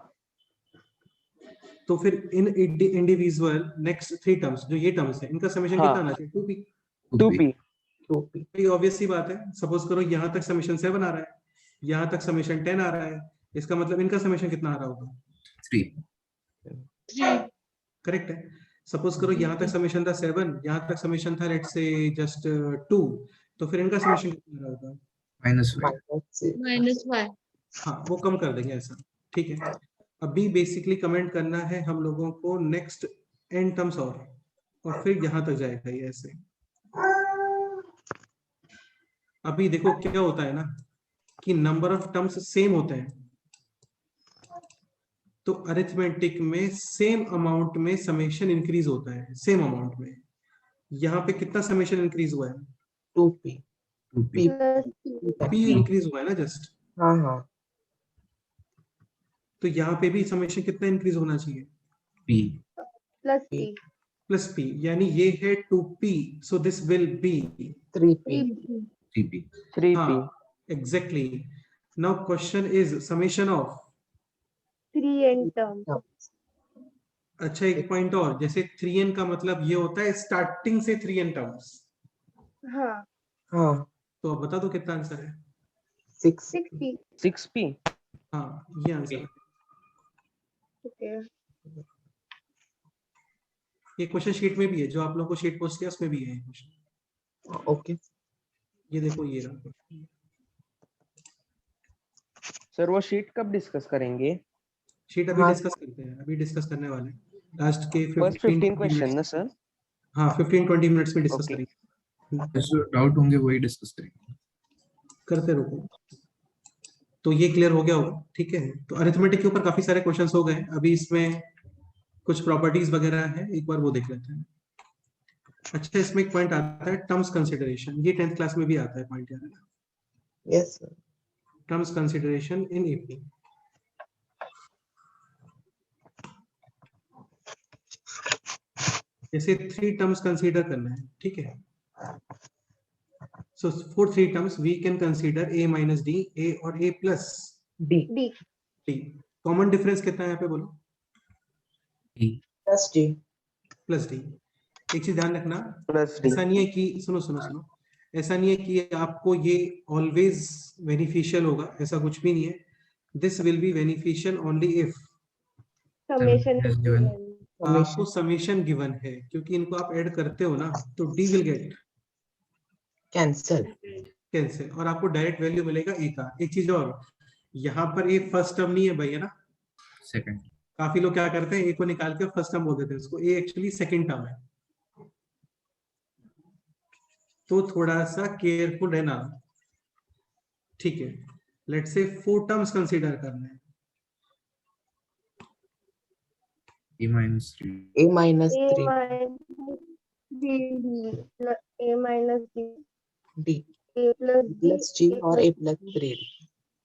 तो फिर इन इंडिविजुअल नेक्स्ट 3 terms, जो ये terms है, इनका समीशन हाँ। कितना आना चाहिए? 2p। 2p। 2p ये ऑब्वियस सी बात है। सपोज करो यहाँ तक समीशन 7 आ रहा है, यहाँ तक समीशन 10 आ रहा है, इसका मतलब इनका समीशन कितना आ रहा होगा? 3। करेक्ट है। सपोज करो यहाँ तक समीशन था 7, यहाँ तक समीशन था लेट्स से जस्ट 2, तो फिर इनका समीशन कितना आ रहा होगा? -5 हाँ, वो कम कर देंगे ऐसा, ठीक है? अभी बेसिकली कमेंट करना है हम लोगों को नेक्स्ट n टर्म्स और फिर यहाँ तक जाएगा ये ऐसे। अभी देखो क्या होता है ना कि नंबर ऑफ टर्म्स सेम होते हैं, तो अरिथमेटिक में सेम अमाउंट में समेशन इंक्रीज होता है, सेम अमाउंट में। यहाँ पे कितना समेशन इंक्रीज हुआ है? 2p p इंक्रीज हुआ है ना जस्ट। हाँ हाँ तो यहाँ पे भी समेशन कितना इंक्रीज होना चाहिए? p प्लस p, यानी ये है 2p, so this will B 3p 3p। हाँ exactly. Now question is summation of. 3n terms। अच्छा एक पॉइंट और, जैसे 3n का मतलब ये होता है स्टार्टिंग से 3n टर्म्स, हाँ हाँ तो अब बता दो कितना आंसर है? 6p 6p। हाँ ये आंसर है। ओके। ये क्वेश्चन शीट में भी है, जो आप लोगों को शीट पोस्ट किया उसमें भी है क्वेश्चन। ओके ये देखो ये रहा। सर वो शीट कब डिस्कस करेंगे? शीट अभी हाँ। डिस्कस करते हैं, अभी डिस्कस करने वाले हैं लास्ट के फर्स्ट 15 क्वेश्चन ना मिनट्स। सर? हाँ 15-20 मिनट्स में डिस्कस Okay. करेंगे। डाउट होंगे वही डिस्कस करेंगे। करते रुको। तो ये क्लियर हो गया होगा, ठीक है। तो अरिथमेटिक के ऊपर काफी सारे क्वेश्चंस हो गए, अभी इसमें कुछ प्रॉपर्टीज वगैरह है, एक बार वो देख लेते हैं। अच्छा, इसमें एक पॉइंट आता है टर्म्स कंसिडरेशन, ये 10th क्लास में भी आता है पॉइंट यार, yes sir. Terms consideration in AP. जैसे 3 टर्म्स कंसीडर करना है, ठीक है। So for 3 terms we can consider a minus D, a और a plus D D D. Common difference कितना है यहाँ पे बोलो? Plus D. Plus D. एक चीज ध्यान रखना, प्लस डी। ऐसा नहीं है कि सुनो सुनो सुनो, ऐसा नहीं है कि आपको ये ऑलवेज बेनिफिशियल होगा, ऐसा कुछ भी नहीं है। This will be beneficial only if summation Yes, given. आपको समेशन गिवन है, क्योंकि इनको आप ऐड करते हो ना, तो D will get cancel. Cancel और आपको डायरेक्ट वैल्यू मिलेगा ए का। एक चीज और, यहाँ पर ए फर्स्ट टर्म नहीं है भाई, है ना। Second. काफी लोग क्या करते हैं, ए को निकाल के फर्स्ट टर्म बोल देते हैं उसको, ए एक्चुअली सेकंड टर्म है। तो थोड़ा सा केयरफुल रहना, ठीक है। लेट्स से 4 टर्म्स कंसीडर करना है। A minus 3. A minus A 3 minus D A minus D D A plus plus G और ए प्लस 3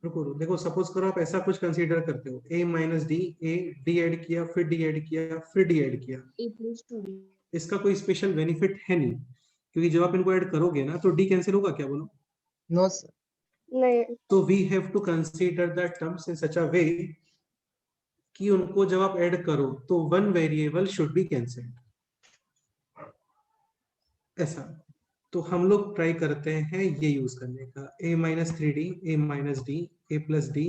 रुको रुको, देखो सपोज करो आप ऐसा कुछ कंसीडर करते हो, a minus D, A D add किया, फिर डी ऐड किया, फिर डी ऐड किया। ए प्लस 2d। इसका कोई स्पेशल बेनिफिट है नहीं, क्योंकि जब आप इनको ऐड करोगे ना तो डी कैंसिल होगा क्या, बोलो? No sir. नहीं, तो we have to consider the terms in such a way कि उनको जब आप ऐड करो तो one variable should be cancelled, ऐसा। तो हम लोग ट्राई करते हैं ये यूज करने का, a minus 3d, a minus D, a plus D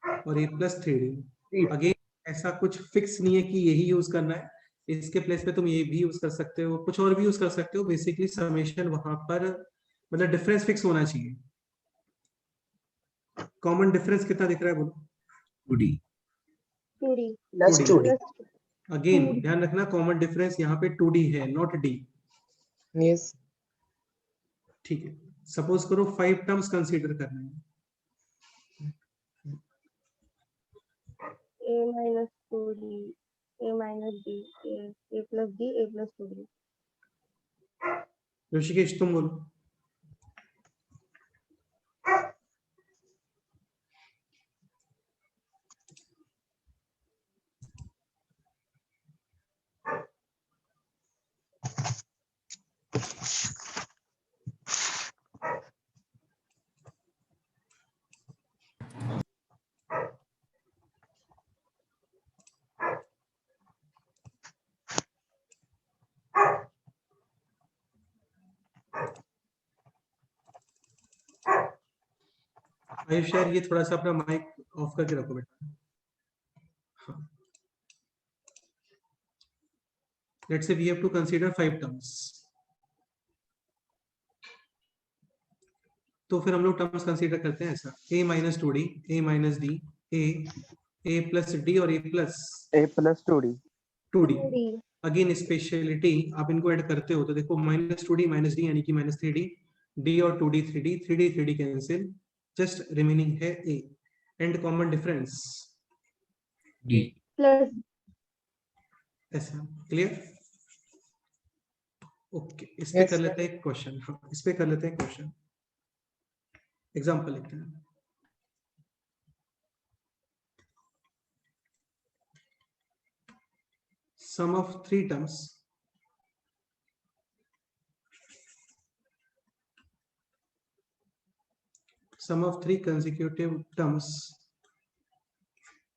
और a प्लस 3d। अगेन ऐसा कुछ फिक्स नहीं है कि यही यूज करना है, इसके प्लेस पे तुम ये भी यूज कर सकते हो, कुछ और भी यूज कर सकते हो। बेसिकली समेशन वहां पर मतलब डिफरेंस फिक्स होना चाहिए। कॉमन डिफरेंस कितना दिख रहा है बोलो? 2D. 2d plus 2D। 2d। Again ध्यान रखना, कॉमन डिफरेंस यहाँ पे 2d है, नॉट d, यस। ठीक है। सपोज करो 5 टर्म्स कंसीडर करना है, A minus 2d A minus D A plus D A plus 2d। Rishikesh तुम बोलो। आयुष यार, ये थोड़ा सा अपना माइक ऑफ करके रखो बेटा। हाँ, let's say we have to consider 5 terms. तो फिर हम लोग टर्म्स कंसीडर करते हैं ऐसा, a minus 2d, a minus D, a plus D और a plus A plus 2d। 2d। Again speciality, आप इनको ऐड करते हो तो देखो माइनस 2d माइनस डी यानी कि माइनस 3d, d और 2d 3d, 3d 3d cancel, just remaining है a and common difference D. Plus ऐसा। क्लियर? ओके, इस पे Yes, कर sir. लेते हैं क्वेश्चन। हाँ, इस पे कर लेते हैं क्वेश्चन, एग्जांपल लिखते हैं। Sum of 3 terms sum of 3 consecutive terms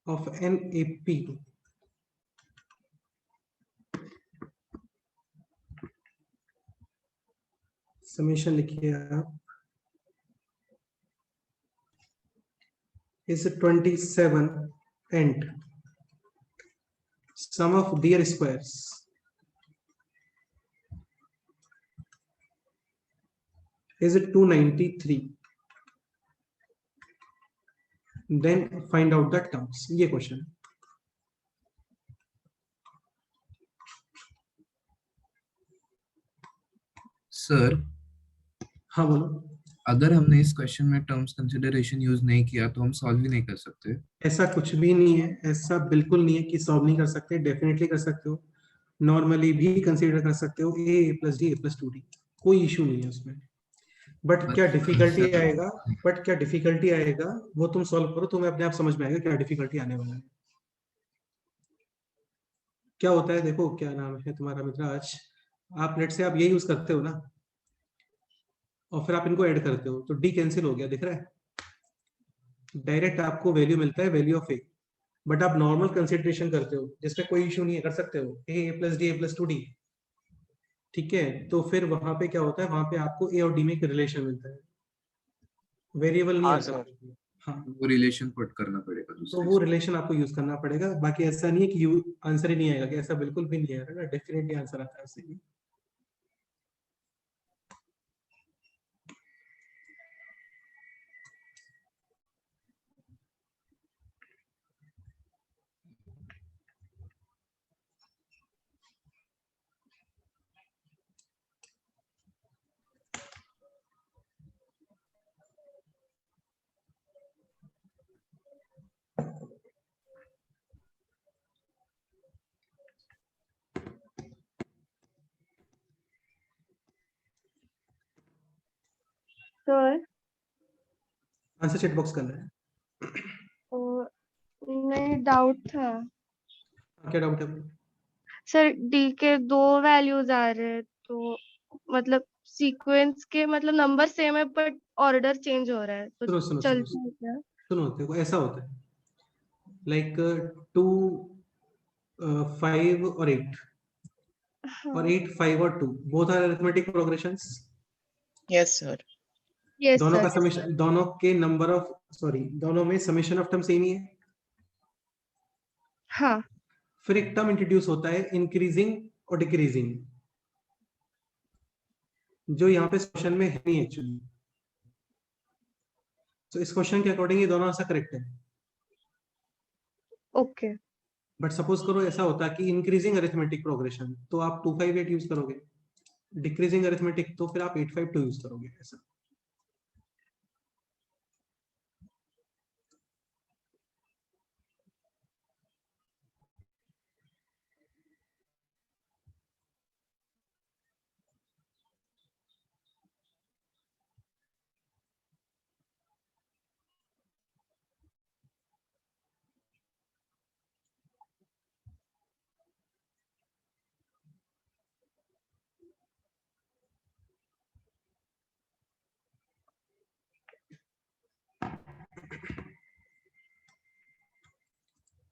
of an AP summation लिखिए आप, is 27 and sum of their squares is 293, then find out the terms। ये क्वेश्चन। सर हाँ बोलो। अगर हमने इस क्वेश्चन में टर्म्स कंसिडरेशन यूज नहीं किया तो हम सॉल्व भी नहीं कर सकते। ऐसा कुछ भी नहीं है, ऐसा बिल्कुल नहीं है कि सॉल्व नहीं कर सकते, डेफिनेटली कर सकते हो, नॉर्मली भी कंसीडर कर सकते हो, A plus D A plus 2d, कोई इशू नहीं है उसमें। बट क्या डिफिकल्टी आएगा, वो तुम सॉल्व करो, तुम्हें अपने आप समझ में आएगा क्या डिफिकल्टी आने वाला है। क्या होता है, देखो क्या नाम है तुम्हारा मित्राज, आप नेट से आप ये यूज करते हो ना, और फिर आप इनको ऐड करते हो तो डी कैंसिल हो गया, दिख रहा है, डायरेक्ट आपको वैल्यू मिलता है, वैल्यू ऑफ ए। बट आप नॉर्मल कंसिडरेशन करते हो जिसमें कोई इशू नहीं है, कर सकते हो A plus D A plus 2d, ठीक है। तो फिर वहां पे क्या होता है, वहां पे आपको ए और डी में एक रिलेशन मिलता है, वेरिएबल नहीं हाँ आता। सर। हाँ, वो रिलेशन पुट करना पड़ेगा तो दूसरे वो से। रिलेशन आपको यूज करना पड़ेगा, बाकी ऐसा नहीं है कि आंसर ही नहीं आएगा, कि ऐसा बिल्कुल भी नहीं आएगा, डेफिनेटली आंसर आता है उससे भी। सर आंसर चेक बॉक्स करना है। नहीं, डाउट था क्या डाउट है? सर, डी के 2 वैल्यूज आ रहे हैं, तो मतलब सीक्वेंस के मतलब नंबर सेम है बट ऑर्डर चेंज हो रहा है, तो सुनो सुनो सुनो चलता है क्या? सुनो, देखो ऐसा होता है, लाइक 2 5 और 8, और हाँ, 8 5 और 2 both are arithmetic progressions. Yes sir. Yes दोनों का सर। समेशन, दोनों के नंबर ऑफ, सॉरी, दोनों में समेशन ऑफ टर्म सेम ही है। हाँ, फिर एक टर्म इंट्रोड्यूस होता है इंक्रीजिंग और डिक्रीजिंग, जो यहाँ पे क्वेश्चन में है नहीं एक्चुअली। तो इस क्वेश्चन के अकॉर्डिंग ये दोनों आंसर करेक्ट है। ओके। बट सपोज करो ऐसा होता है कि इंक्रीजिंग अरिथमेटिक प्रोग्रेशन, तो आप 2 5 8 यूज करोगे, डिक्रीजिंग अरिथमेटिक तो फिर आप 8 5 2 यूज करोगे, ऐसा।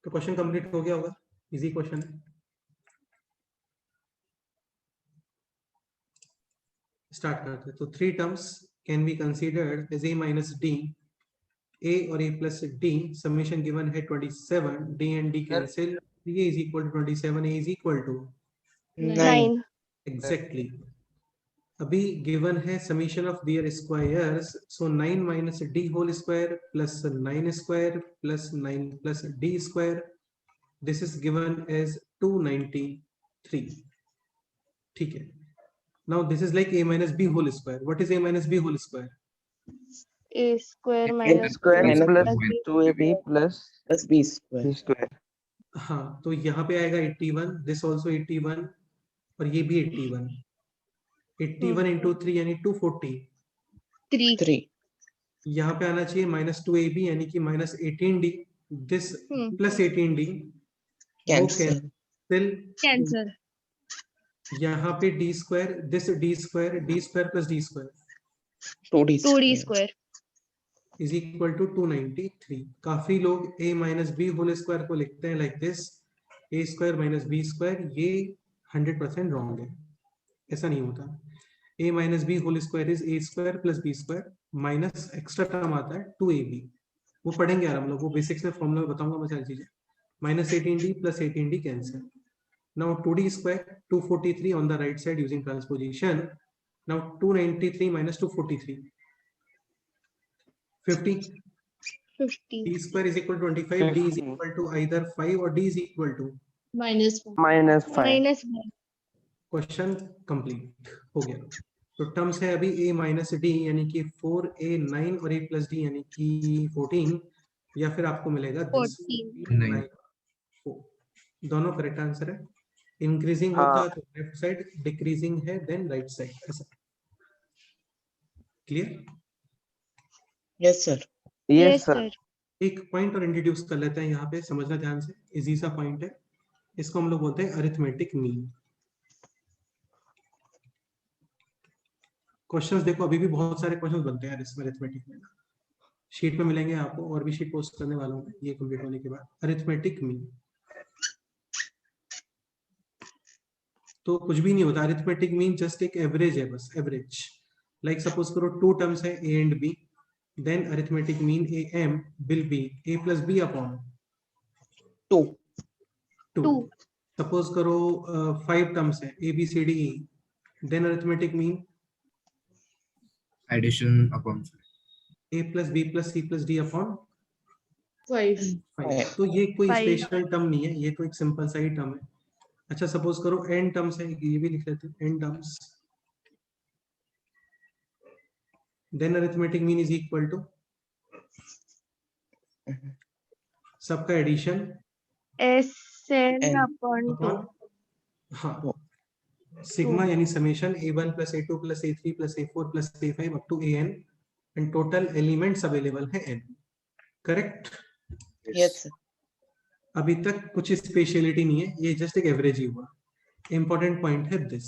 तो क्वेश्चन कंप्लीट हो गया होगा, इजी क्वेश्चन है। स्टार्ट करते हैं। तो 3 terms can be considered as a minus D, a और a plus d, summation given है 27, d and d cancel, a is equal to 27, a is equal to 9। Exactly. अभी गिवन है summation of their squares, so 9 minus D whole square plus 9 square plus 9 plus D square, this is given as 293, ठीक है। Now this is like a minus b whole square. What is a minus b whole square? A square A माइनस square Minus plus b. 2ab plus plus B square. b square. हाँ, तो यहाँ पे आएगा 81, this also 81, और ये भी 81, 81 into 3 यानी 240। 3। यहाँ पे आना चाहिए माइनस 2ab यानी कि minus 18d, this plus 18d, वो कैंसिल। कैंसर। यहाँ पे D square, this D square plus D square 2d 2d square square. Is equal to 293। काफी लोग a minus B whole square को लिखते हैं like this, a square minus B square, ये 100% wrong है, ऐसा नहीं होता। a minus B whole square is a square plus B square minus extra term आता है 2ab, वो पढ़ेंगे यार हम लोग, वो बेसिक्स में फॉर्मूला बताऊंगा मैं सारी चीजें। Minus 18d plus 18d cancel. Now 2d square 243 on the right side using transposition. Now 293 minus 243 50. 50 D square is equal to 25. D is 50. equal to either 5 or D is equal to -5। -5. -5। Question complete हो गया। तो terms है अभी a minus D यानी कि 4a 9 और a plus D यानी कि 14, या फिर आपको मिलेगा this 14. 9. दोनों करेक्ट आंसर है। इंक्रीजिंग हाँ। होता तो लेफ्ट साइड, डिक्रीजिंग है देन राइट साइड, ऐसा। Clear? Yes sir. Yes, sir. एक पॉइंट और इंट्रोड्यूस कर लेते हैं यहाँ पे, समझना ध्यान से, इजी सा पॉइंट है। इसको हम लोग बोलते हैं अरिथमेटिक मीन। क्वेश्चंस देखो, अभी भी बहुत सारे क्वेश्चंस बनते हैं इसमें अरिथमेटिक में। शीट में मिलेंगे आपको, और भी शीट पोस्ट करने वाला हूँ ये कंप्लीट होने के बाद। अरिथमेटिक मीन तो कुछ भी नहीं होता। अरिथमेटिक मीन जस्ट एक एवरेज है, बस एवरेज। लाइक सपोज करो 2 टर्म्स है a and b, then arithmetic mean am will be a plus b upon 2. 2. Suppose करो 5 टर्म्स है a b c d e, then arithmetic mean addition upon a plus b plus c plus d upon 5. 5। तो ये कोई 5. Special term नहीं है, ये तो एक सिंपल सा ही टर्म है। अच्छा सपोज करो n टर्म्स है, ये भी लिख लेते हैं n terms, then arithmetic mean is equal to सबका एडिशन Sn upon 2. हाँ, सिग्मा यानी summation a1 plus a2 plus a3 plus a4 plus a5 up to an, and total elements available है n। करेक्ट? Yes sir. अभी तक कुछ speciality नहीं है, ये जस्ट एक एवरेज ही हुआ। इंपॉर्टेंट पॉइंट है दिस,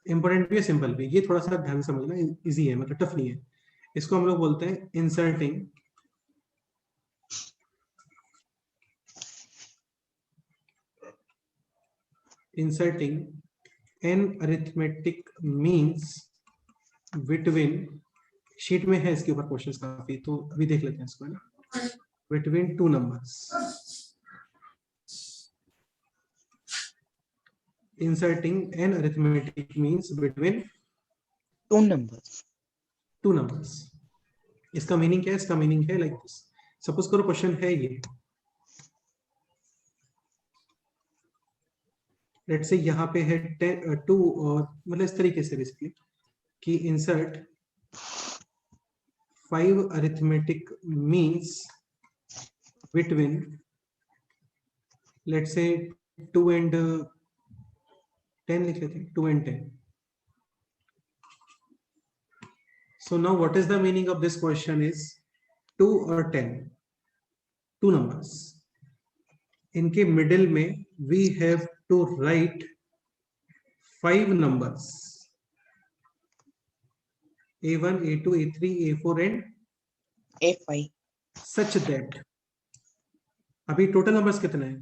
इंपॉर्टेंट भी है, सिंपल भी। ये थोड़ा सा ध्यान समझना, इजी है, मतलब टफ नहीं है। इसको हम लोग बोलते हैं inserting n arithmetic means between, sheet में है इसके ऊपर क्वेश्चंस काफी, तो अभी देख लेते हैं इसको, है ना। Between 2 numbers, inserting n arithmetic means between 2 numbers. 2 numbers। इसका मीनिंग क्या है? इसका मीनिंग है लाइक दिस। सपोज करो क्वेश्चन है ये, लेट्स से यहाँ पे है 2, और मतलब इस तरीके से बेसिकली कि insert 5 arithmetic means between let's say 2 and 10 लिख लेते हैं, 2 and 10। So now what is the meaning of this question is 2 और 10, 2 numbers, इनके मिडिल में we have to write 5 numbers a1 a2 a3 a4 and A5. such that, अभी total numbers कितने हैं?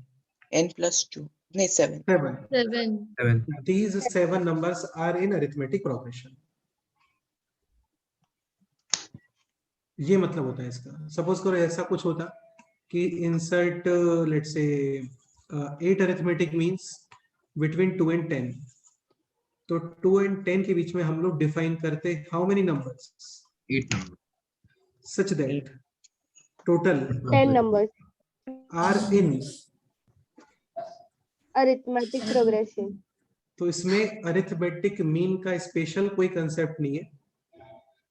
N plus 2. नहीं 7. 7। 7. These 7 numbers are in arithmetic progression। ये मतलब होता है इसका। सपोज करो ऐसा कुछ होता कि insert let's say 8 arithmetic means between 2 and 10, तो 2 and 10 के बीच में हम लोग डिफाइन करते how many numbers? 8 number such that total 10 numbers. Are in, Arithmetic progression. तो इसमें अरिथमेटिक मीन का स्पेशल कोई कंसेप्ट नहीं है।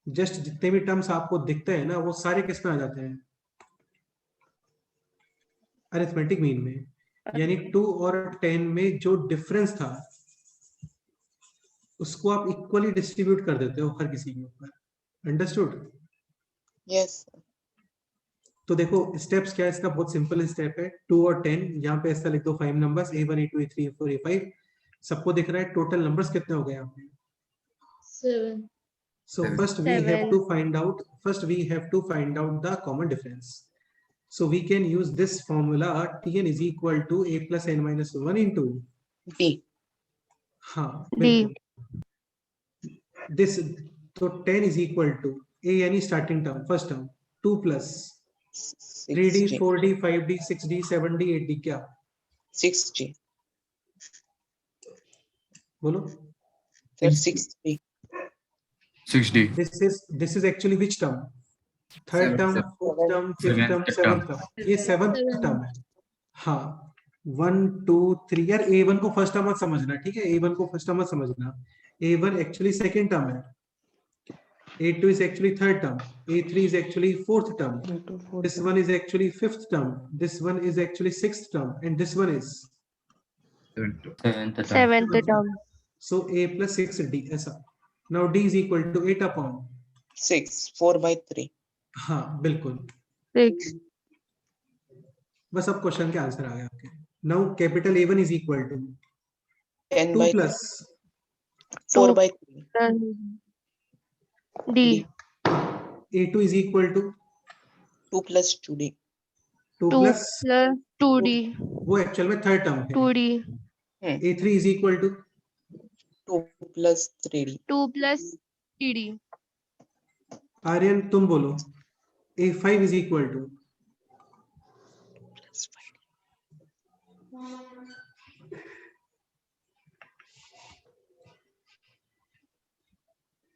जस्ट जितने भी टर्म्स आपको दिखते हैं ना, वो सारे किस में आ जाते हैं? अरिथमेटिक मीन में। यानी 2 और 10 में जो डिफरेंस था उसको आप इक्वली डिस्ट्रीब्यूट कर देते हो हर किसी के ऊपर। अंडरस्टूड? Yes. तो देखो स्टेप्स क्या है इसका, बहुत सिंपल स्टेप है। 2 और 10, यहाँ पे ऐसा लिख दो 5 numbers a1 a2 a3 a4 a5। सबको दिख रहा है टोटल नंबर्स कितने हो गए यहाँ पे? 7. So Seven. first we have Seven. to find out the common difference. So we can use this formula Tn is equal to a plus n minus 1 into D. हाँ D. बिल्कुल। This तो 10 is equal to a यानी starting term, first term 2 plus 3d 6G. 4d 5d 6d 7d 8d क्या 6G. बोलो? Sir 6G. 6D. This is actually which term? Third Seventh term, term. Fourth term, fifth term, Seventh seventh term. Term, ये seventh Seventh. Term है। हाँ, 1 2 3 यार A1 को first term मत समझना, ठीक है? A1 को फर्स्ट टर्म मत समझना। A1 एक्चुअली सेकंड टर्म है, A2 is actually third term, A3 is actually fourth term, this one is actually fifth term, this one is actually sixth term, and this one is seventh term. Seventh term. so A plus 6D ऐसा। now D is equal to 8 upon 6 4/3 हाँ बिल्कुल, 6 बस अब question के answer आ गए आपके। Now capital A1 is equal to 2 10/3 plus 4/3 D A2 is equal to 2 plus 2D 2 2 plus plus 2D वो actual में थर्ड टर्म है। 2D A3 is equal to 2 plus 3D 2 plus 3D Aryan तुम बोलो। A5 is equal to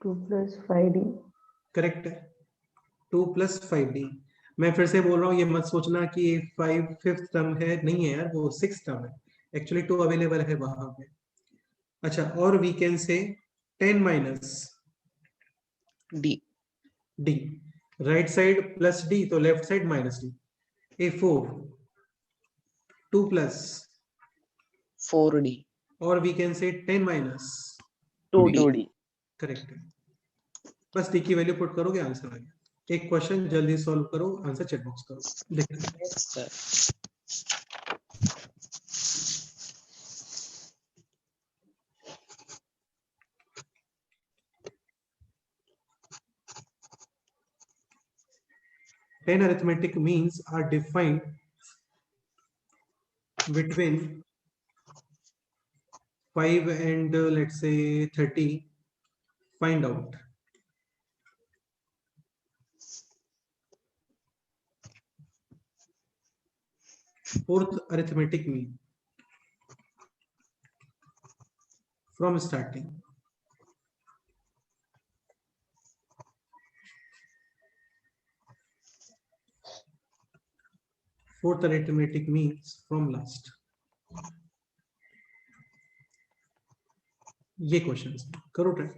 2 plus 5D correct है, 2 plus 5D। मैं फिर से बोल रहा हूँ, ये मत सोचना कि A5 फिफ्थ टर्म है, नहीं है यार, वो सिक्स टर्म है। एक्चुअली 2 अवेलेबल है वहां पे। अच्छा, और we can say 10 minus D D, right side plus D तो left side minus D। A4 2 plus 4D और we can say 10 minus 2D correct है। बस D की वैल्यू पुट करोगे, आंसर आ गया। एक क्वेश्चन जल्दी सॉल्व करो, आंसर चेक बॉक्स करो, देखते हैं। yes sir 10 arithmetic means are defined between 5 and let's say 30. Find out. Fourth arithmetic mean from starting. Fourth arithmetic means from last. ये क्वेश्चन करो ट्राई।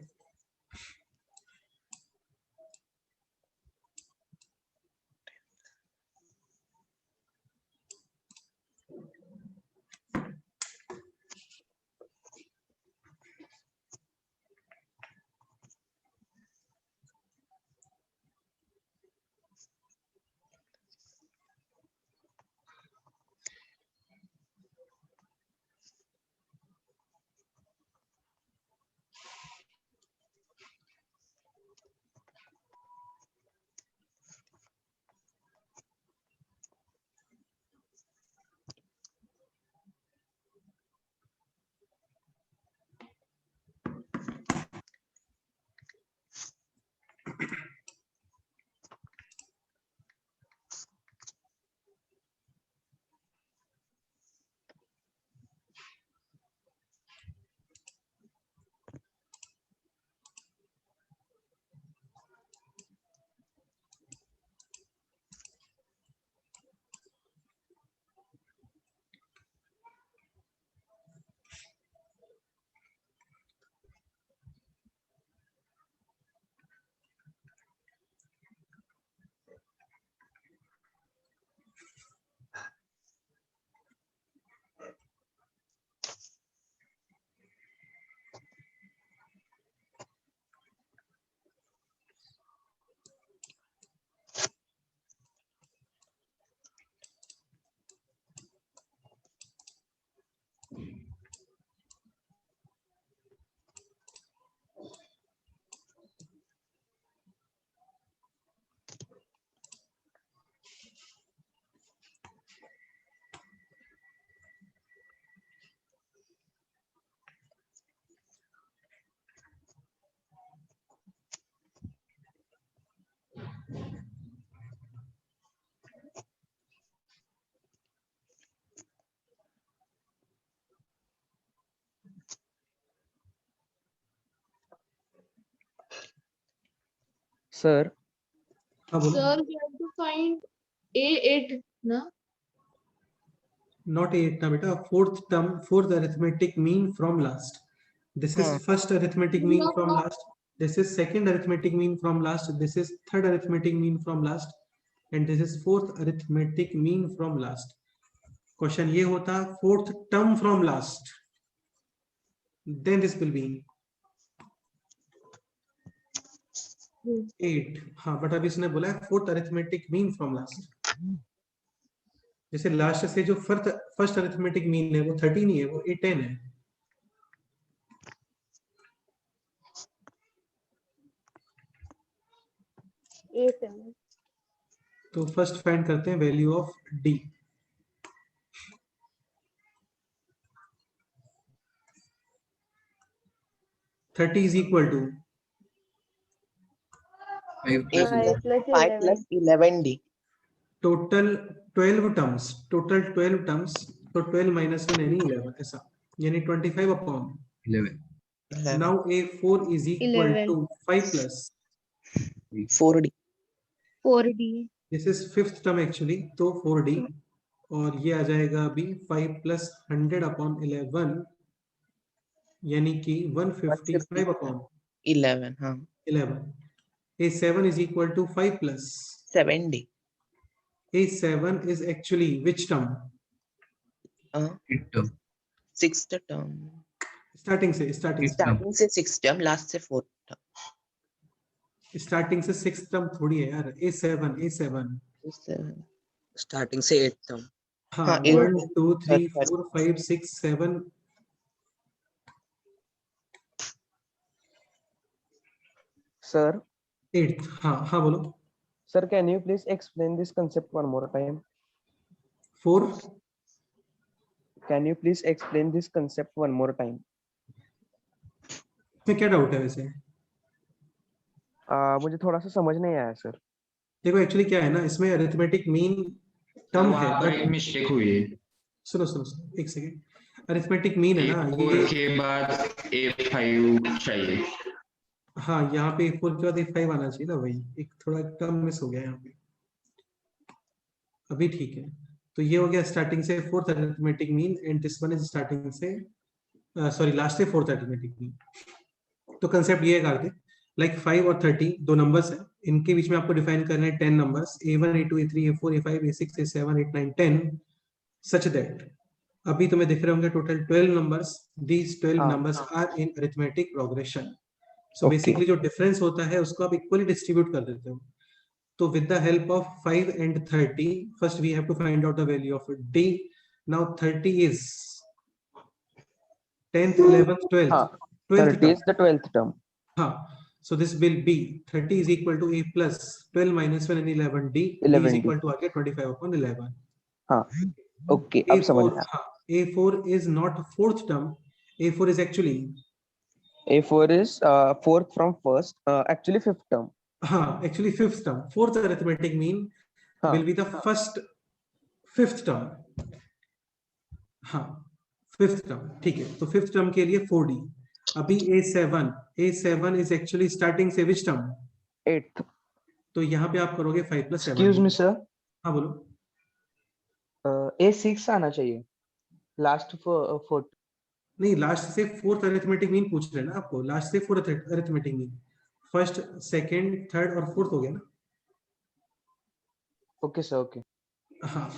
Sir, हाँ बोलो। Sir, we have to find A8 ना not 8 ना बेटा, fourth term, fourth arithmetic mean from last. This is first arithmetic mean from last. This is second arithmetic mean from last. This is third arithmetic mean from last. And this is fourth arithmetic mean from last. Question ये होता fourth term from last. Then this will be 8. हाँ, but अभी इसने बोला है fourth arithmetic mean from last. जैसे last से जो फर्स्ट अरिथमेटिक मीन है वो 30 नहीं है, वो 10 है. तो फर्स्ट फाइंड करते हैं value of D. Thirty is equal to 5 plus 11D. Total 12 terms, total 12 terms, तो 12 minus 1 यानी 11 ऐसा, यानी 25 upon 11 now a4 is equal 11. to 5 plus 4D. 4D. this is fifth term actually, तो 4d और ये आ जाएगा अभी 5 plus 100 upon 11 यानी कि 155 upon 11. हाँ. 11. a7 is equal to 5 plus 7D. a7 is actually which term? Sixth term. starting से Starting से sixth term, last से fourth term. स्टार्टिंग से सिक्स टर्म थोड़ी है यार. A7 स्टार्टिंग से 8 टर्म. हाँ, 1 2 3 4 5 6 7. Sir, 8. हाँ बोलो. sir, can you please explain this concept one more time? 4. Can you please explain this concept one more time? इसमें क्या डाउट है वैसे? मुझे थोड़ा सा समझ नहीं आया सर. देखो एक्चुअली क्या है ना, इसमें अरिथमेटिक मीन टर्म है. एक मिस्टेक हुई है. सुनो एक सेकेंड. अरिथमेटिक मीन है ना, A4 के बाद A5 चाहिए. हाँ, यहाँ पे A4 के बाद A5 आना चाहिए ना, वही एक थोड़ा टर्म मिस हो गया यहाँ पे. अभी ठीक है. तो ये हो गया स्टार्टिंग से fourth arithmetic mean and this one is starting से सॉरी लास्ट से फोर्थ अरिथमेटिक मीन. तो कंसेप्ट ये कर दे, लाइक 5 और 30 दो नंबर्स हैं, इनके बीच में आपको डिफाइन करना है 10 numbers A1 A2 A3 A4 A5 A6 A7 8 9 10 such that अभी तुम्हें दिख रहे होंगे total 12 numbers. These 12 numbers are in arithmetic progression. So basically जो डिफरेंस होता है उसको आप इक्वली डिस्ट्रीब्यूट कर देते हो. तो with the help of 5 and 30, first we have to find out the value of D. Now 30 is 10th, 11th, 12th. 30 is the 12th term. So this will be 30 is equal to A plus 12 minus 1 and 11D. 11D is equal to आगे 25 upon 11. Okay, अब समझ गया. A4 is not fourth term. A4 is actually A4 is fourth from first, actually fifth term. Actually fifth term. Fourth arithmetic mean will be the first fifth term. Fifth term. ठीक है, तो fifth term के लिए 4D. अभी A7 is actually starting से which term? 8th. तो यहाँ पे आप करोगे 5 plus 7. Excuse me sir. हाँ बोलो. A6 आना चाहिए. Last fourth. नहीं, लास्ट से फोर्थ अरिथमेटिक मीन पूछ रहे हैं ना आपको. लास्ट से fourth arithmetic mean, first second third और फोर्थ हो गया ना. Okay sir, okay. हाँ,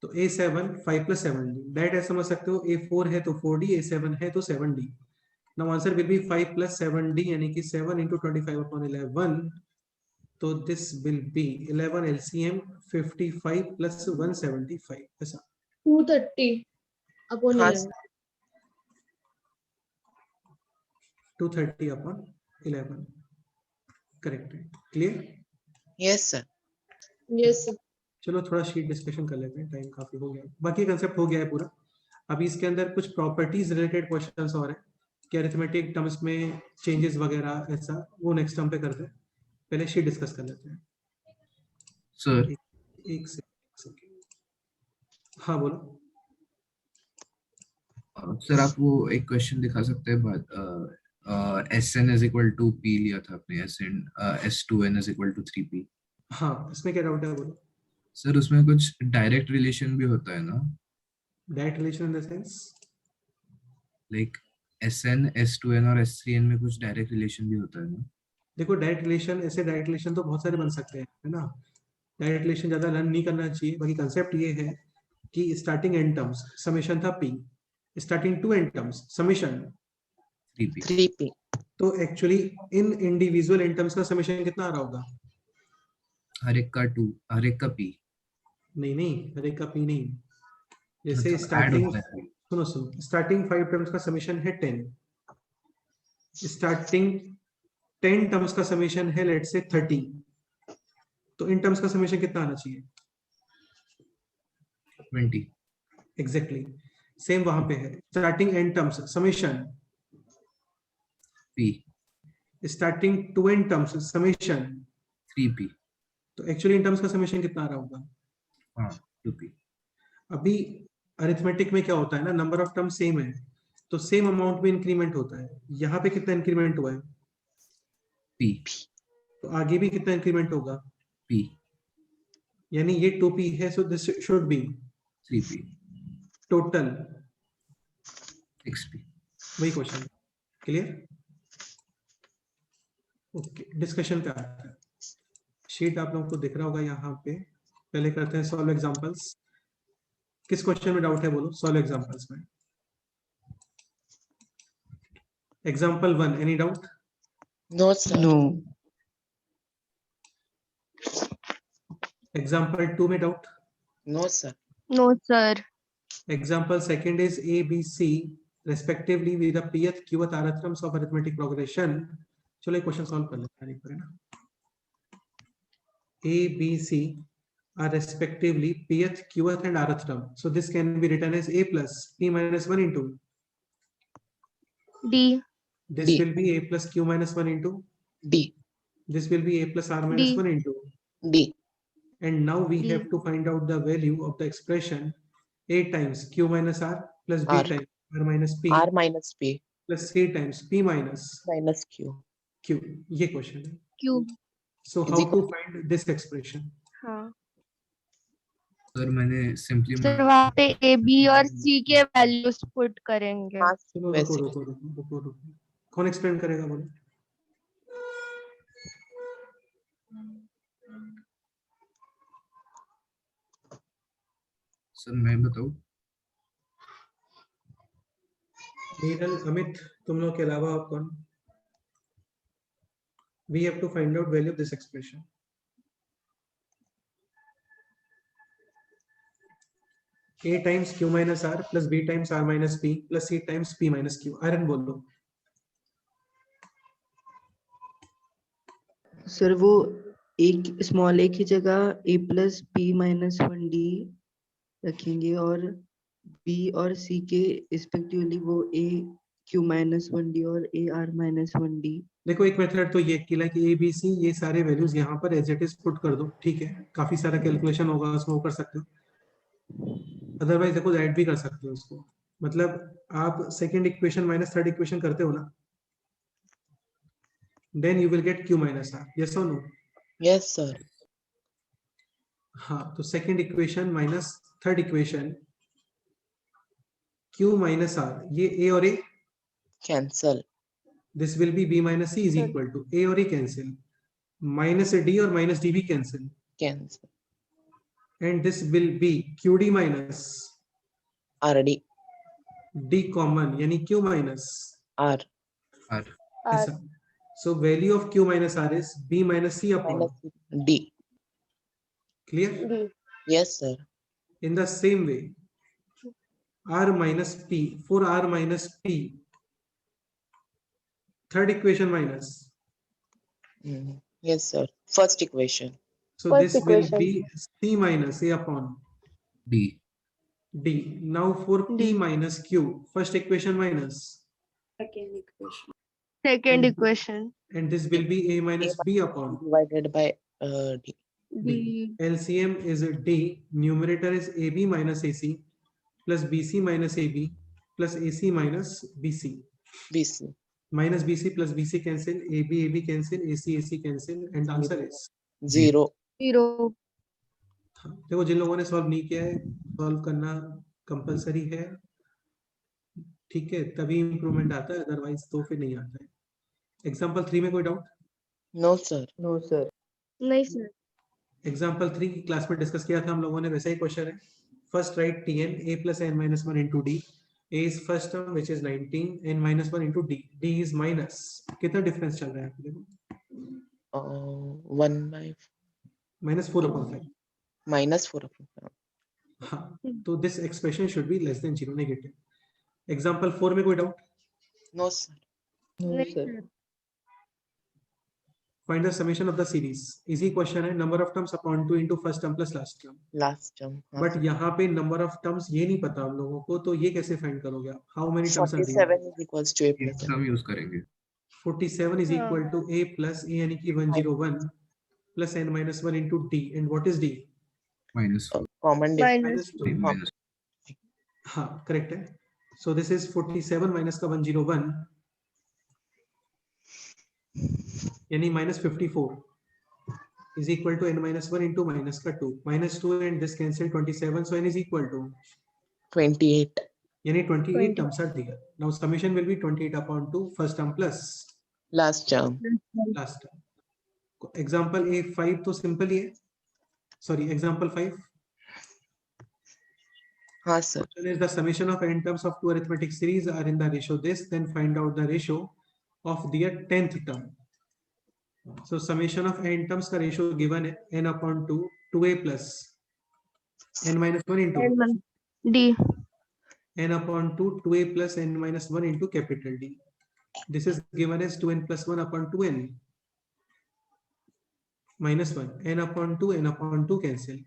तो A7 5 plus 7D. डायरेक्ट ऐसा समझ सकते हो, A4 है तो 4D, A7 है तो 7D. Now answer will be 5 plus 7D यानी कि 7 into 25 upon 11. तो this will B 11 LCM 55 plus 175 ऐसा 230 upon 11. 230 upon 11. करेक्ट है. Clear? Yes sir. Yes sir. चलो थोड़ा शीट डिस्कशन कर लेते हैं, टाइम काफी हो गया. बाकी कंसेप्ट हो गया है पूरा. अभी इसके अंदर कुछ प्रॉपर्टीज रिलेटेड क्वेश्चंस और हैं कि अरिथमेटिक टर्म्स में चेंजेस वगैरह ऐसा, वो नेक्स्ट टर्म पे करते हैं. पहले शीट डिस्कस कर लेते हैं. सर एक सेकंड. हाँ बोलो. सर आप वो एक क्वेश्चन दिखा सकते हैं बाद Sn is equal to P लिया था आपने, Sn S2n is equal to 3P. हाँ, इसमें क्या डाउट है बोलो. सर उसमें कुछ डायरेक्ट रिलेशन भी होता है ना? Direct relation in the sense like SN, S2N और S3N में कुछ डायरेक्ट रिलेशन भी होता है ना? देखो डायरेक्ट रिलेशन, ऐसे डायरेक्ट रिलेशन तो बहुत सारे बन सकते हैं, है ना। डायरेक्ट रिलेशन ज्यादा लर्न नहीं करना चाहिए, बाकी कंसेप्ट ये है कि स्टार्टिंग एंड टर्म्स समेशन था p, starting two n terms summation 3P। 3p। तो actually in individual n terms का समेशन कितना आ रहा होगा? हर एक का 2, हर एक का P। नहीं नहीं, हर एक का p नहीं। जैसे मतलब add स्टार्टिंग, होता है। सुनो सुनो, स्टार्टिंग 5 टर्म्स का समेशन है 10, स्टार्टिंग 10 टर्म्स का समेशन है लेट्स से 30, तो इन टर्म्स का समेशन कितना आना चाहिए? 20। एग्जैक्टली सेम वहां पे है, starting n terms summation, P। Starting two n terms summation, 3P। तो एक्चुअली इन टर्म्स का समेशन कितना आ रहा होगा? हाँ 2P। अभी अरिथमेटिक में क्या होता है ना, नंबर ऑफ टर्म सेम है तो सेम अमाउंट में इंक्रीमेंट होता है। यहाँ पे कितना इंक्रीमेंट हुआ है? P। तो आगे भी कितना इंक्रीमेंट होगा? P। यानी ये 2p है, so this should be 3P। Total 6P। वही क्वेश्चन। क्लियर? ओके, डिस्कशन पे आते हैं। शीट आप लोगों को दिख रहा होगा यहाँ पे। पहले करते हैं सॉल्व एग्जांपल्स। किस क्वेश्चन में डाउट है बोलो? सॉल्व एग्जांपल्स में। Example 1, any doubt? No sir। No. Example 2 में doubt? No sir। No, sir. Example second is A, B, C respectively with the pth, qth, rth terms of arithmetic progression. चलो एक question solve कर लेते हैं एक बार, है ना। A, B, C are respectively pth, qth and rth term. So this can be written as A plus P minus 1 into. D. This D. will be A plus Q minus 1 into. D। This will be A plus R minus D. 1 into. D। And now we D. have to find out the value of the expression A times Q minus R plus B R। times R minus P R minus P plus C times P minus minus Q। Q. ये question है। Q. So Is how to equal- find this expression? हाँ। Sir मैंने simply sir वहाँ पे A, B और C के values put करेंगे। हाँ सुनो, रुको वैसे रुको रुको रुको रुको। कौन एक्सप्लेन करेगा बोलो? सर मैं बताऊं? नीरल, अमित, तुम लोग के अलावा और कौन? We have to find out value of this expression. A times Q minus R plus B times R minus P plus C times P minus Q. Iron बोलो। सर वो एक स्मॉल ए की जगह A plus P minus 1D रखेंगे और B और C के respectively वो A Q minus 1D और A R minus 1D। देखो एक मेथड तो ये कि लाइक A, B, C ये सारे वैल्यूज यहाँ पर एज इट इज पुट कर दो, ठीक है। काफी सारा कैलकुलेशन होगा उसमें, वो कर सकते हो। अदरवाइज देखो ऐड भी कर सकते हो उसको। मतलब आप second equation minus third equation करते हो ना, then you will get Q minus R. Yes और नो? yes sir। हाँ, तो second equation minus third equation Q minus R, ये A और A, cancel। this will be B minus C is equal to A और A cancel, minus D और minus D भी cancel, cancel। and this will be QD minus RD। D common यानी Q minus R R। ऐसा। So value of Q minus R is B minus C upon. minus D। Clear? D. yes sir। In the same way, R minus P, for R minus P, third equation minus. yes sir। first equation। So First this will equation. be C minus A upon D। D. Now for P D. minus Q, first equation minus, Second equation. Second equation. and this will be A minus B upon. divided by D। D. LCM is D, numerator is AB minus AC plus BC minus AB plus AC minus BC. BC। Minus BC plus BC cancel, AB cancel, AC cancel, and answer is 0। 0. देखो जिन लोगों ने solve नहीं किया है, solve करना compulsory है, ठीक है, तभी इम्प्रूवमेंट आता है, अदरवाइज तो फिर नहीं आता है। एग्जाम्पल 3 में कोई doubt? No sir. No sir. नहीं सर। एग्जाम्पल 3 की क्लास में डिस्कस किया था हम लोगों ने, वैसा ही क्वेश्चन है। First right Tn a plus n minus 1 into d. a is first term which is 19, n minus 1 into d. d is minus, कितना डिफरेंस चल रहा है आपके देखो? 1 by -4/5। -4/5। हाँ, तो this expression should be less than 0, negative. Example 4 में कोई डाउट? No sir. नो नहीं sir. Sir. Find the summation of the series. Easy question है, number of terms upon 2 into first term plus last term. Last term. But यहाँ पे number of terms ये नहीं पता हम लोगों को, तो ये कैसे फाइंड करोगे आप? How many terms are there? 47 is equals to a ये plus सम यूज करेंगे। 47 is हाँ। equal to a plus a यानी कि 101 plus n minus 1 into d. And what is d? -4 common minus -2. Minus हाँ, correct है। So this is 47 minus का 101 यानी -54 is equal to n minus 1 into minus का 2, -2 and this cancel 27, so n is equal to 28. यानी 28 20. terms are there. Now summation will be 28 upon 2 first term plus Last term. last term. Example A5 तो simple ही है, sorry example 5. हाँ sir. Question is the summation of n terms of two arithmetic series are in the ratio this, then find out the ratio of their 10th term. So summation of n terms का ratio given है n upon 2, 2a plus n minus 1 into D. n upon 2, 2a plus n minus 1 into capital D. This is given as 2n plus 1 upon 2n minus 1, n upon 2, n upon 2 cancel.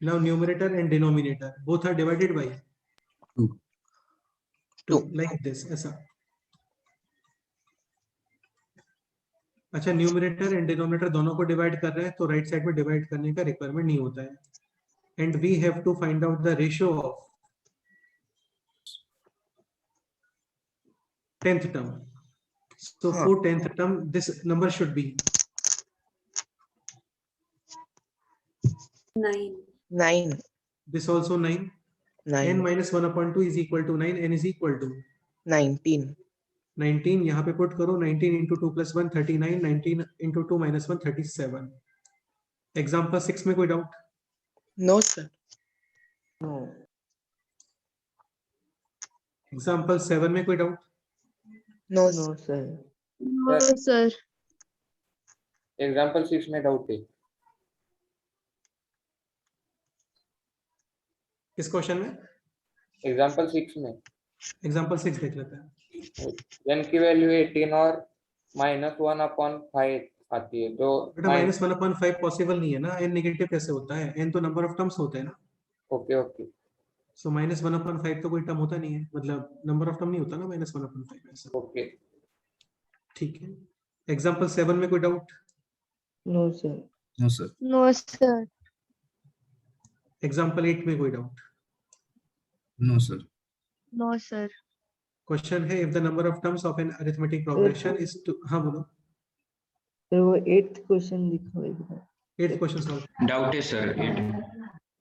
Now numerator and denominator both are divided by 2 like this, ऐसा। अच्छा, numerator and denominator दोनों को divide कर रहे हैं, तो right side में divide करने का रिक्वायरमेंट नहीं होता है। And we have to find out the ratio of 10th term. So for 10th term this number should be 9. 9. this also 9. 9. n minus 1 upon 2 is equal to 9, n is equal to 19. 19, यहाँ पे put करो, 19 into 2 plus 1 39, 19 into 2 minus 1 37. Example 6 में कोई doubt? No sir. No. Example 7 में कोई doubt? No no sir. Sir. No sir. Example 6 में doubt है। किस क्वेश्चन में? एग्जाम्पल 6 में एग्जाम्पल 6 देख लेते हैं। n की वैल्यू 18 और -1/5 आती है, तो बेटा -1/5 पॉसिबल नहीं है ना, n नेगेटिव कैसे होता है? n तो नंबर ऑफ टर्म्स होते हैं ना। Okay okay. सो -1/5 तो कोई टर्म होता नहीं है, मतलब नंबर ऑफ टर्म नहीं होता ना -1/5 ऐसा। ओके ठीक है। एग्जाम्पल 7 में कोई doubt? No sir. No sir. No sir. Example 8 में कोई doubt? No sir. No sir. Question है, if the number of terms of an arithmetic progression is two, हाँ बोलो। सर वो 8th क्वेश्चन दिखाओ एक बार। 8th क्वेश्चन सॉल्व डाउट है सर।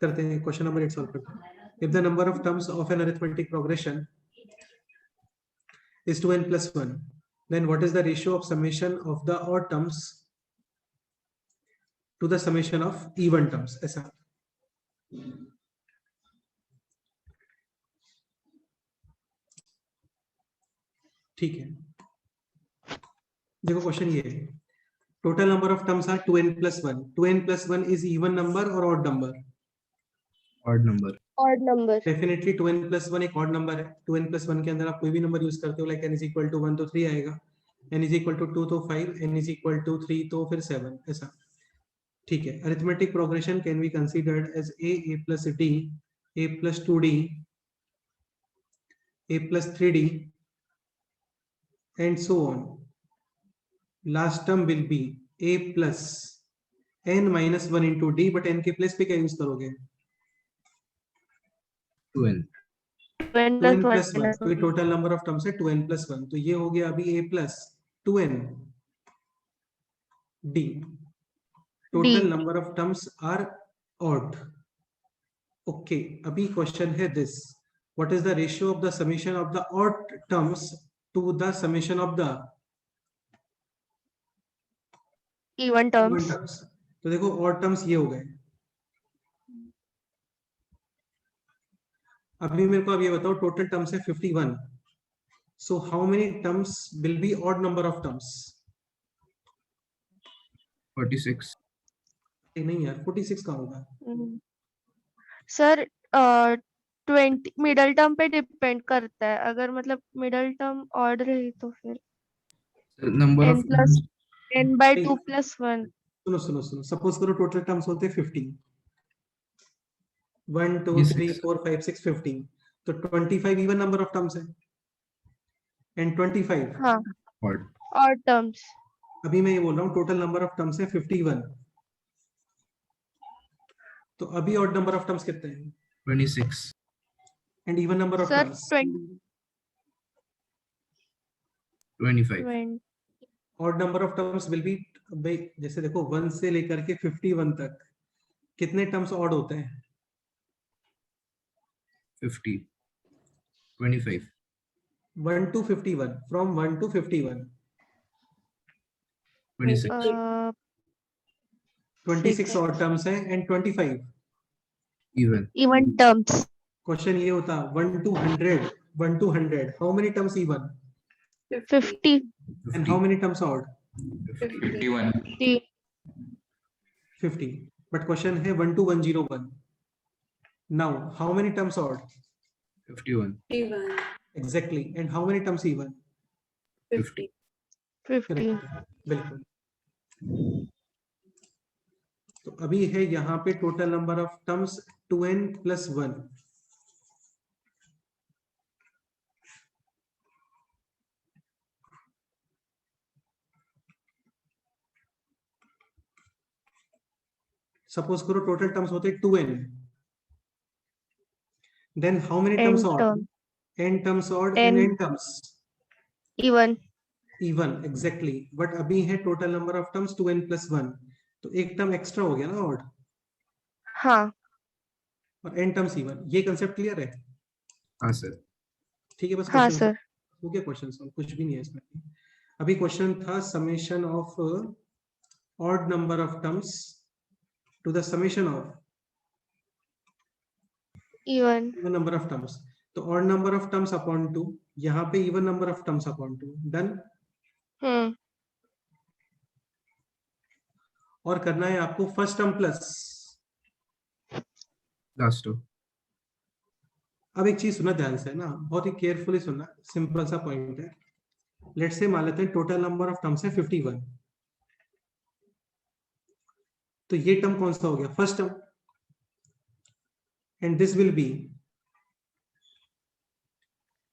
करते हैं, क्वेश्चन नंबर 8 सॉल्व करते हैं। If the number of terms of an arithmetic progression is 2n plus 1, then what is the ratio of summation of the odd terms to the summation of even terms? ऐसा। ठीक है, देखो question ये है, total number of terms are 2n plus 1. 2n plus 1 is even number or odd number? Odd number. Odd number. Definitely 2n plus 1 एक odd number है। 2n plus 1 के अंदर आप कोई भी नंबर यूज करते हो, like n is equal to 1 तो 3 आएगा, n is equal to 2 तो 5, n is equal to 3 तो फिर 7, ऐसा। ठीक है, arithmetic progression can be considered as a plus d, a plus 2d, a plus 3d and so on. Last term will be a plus n minus 1 into d, but n के place पे क्या use करोगे? 2n 2n plus 1, तो total number of terms है 2n plus 1, तो ये हो गया अभी a plus 2n d. Total number of terms are odd. Okay, अभी क्वेश्चन है this, what is the ratio of the summation of the odd terms to the summation of the even even terms. terms? तो देखो odd terms ये हो गए. अभी मेरे को अब ये बताओ टोटल टर्म्स है 51. So how many terms will be odd number of terms? 46. नहीं यार 46 का होगा. सर 20 मिडल टर्म पे डिपेंड करता है. अगर मतलब मिडल टर्म ऑड रही तो फिर Number n of plus terms. n by 2 plus 1. सुनो सपोज करो टोटल टर्म्स होते 50. 1 2 Yes, 3 yes. 4 5 6 15. तो 25 इवन नंबर ऑफ टर्म्स है एंड 25 हाँ Odd. Odd terms. अभी मैं ये बोल रहा हूँ टोटल नंबर ऑफ टर्म्स है 51. तो अभी ऑड नंबर ऑफ टर्म्स कितने हैं 26. And even number of sir terms 25. Odd number of terms will be. भाई जैसे देखो 1 से लेकर के 51 तक कितने टर्म्स ऑड होते हैं 50. 25. 1 to 51. From 1 to 51. 26. 26 odd terms हैं and 25 Even. Even terms. Question ये होता 1 to 100. 1 to 100 how many terms even 50. And how many terms odd 51. 50. But question है 1 to 101. Now how many terms odd 51. Exactly and how many terms even 50. 50. बिल्कुल. तो अभी है यहाँ पे total number of terms 2n plus 1. Suppose करो total terms होते 2n. Then how many terms odd n terms odd in n terms even. Even. Exactly. But अभी है total number of terms 2n plus 1. तो एक term extra हो गया ना odd हाँ और n टर्म्स इवन. ये कंसेप्ट क्लियर है. हाँ सर. ठीक है. बस हाँ क्वेश्चन सर. हो गया. Question solve. कुछ भी नहीं है इसमें. अभी क्वेश्चन था summation of odd number of terms to the summation of even. Even number of terms. तो odd number of terms upon 2. यहाँ पे even number of terms upon 2. Done. और करना है आपको first term plus Last two. अब एक चीज सुना ध्यान से ना, बहुत ही केयरफुली सुनना. सिंपल सा पॉइंट है. लेट्स से मान लेते हैं टोटल नंबर ऑफ टर्म्स है 51. तो ये टर्म कौन सा हो गया first term and this will B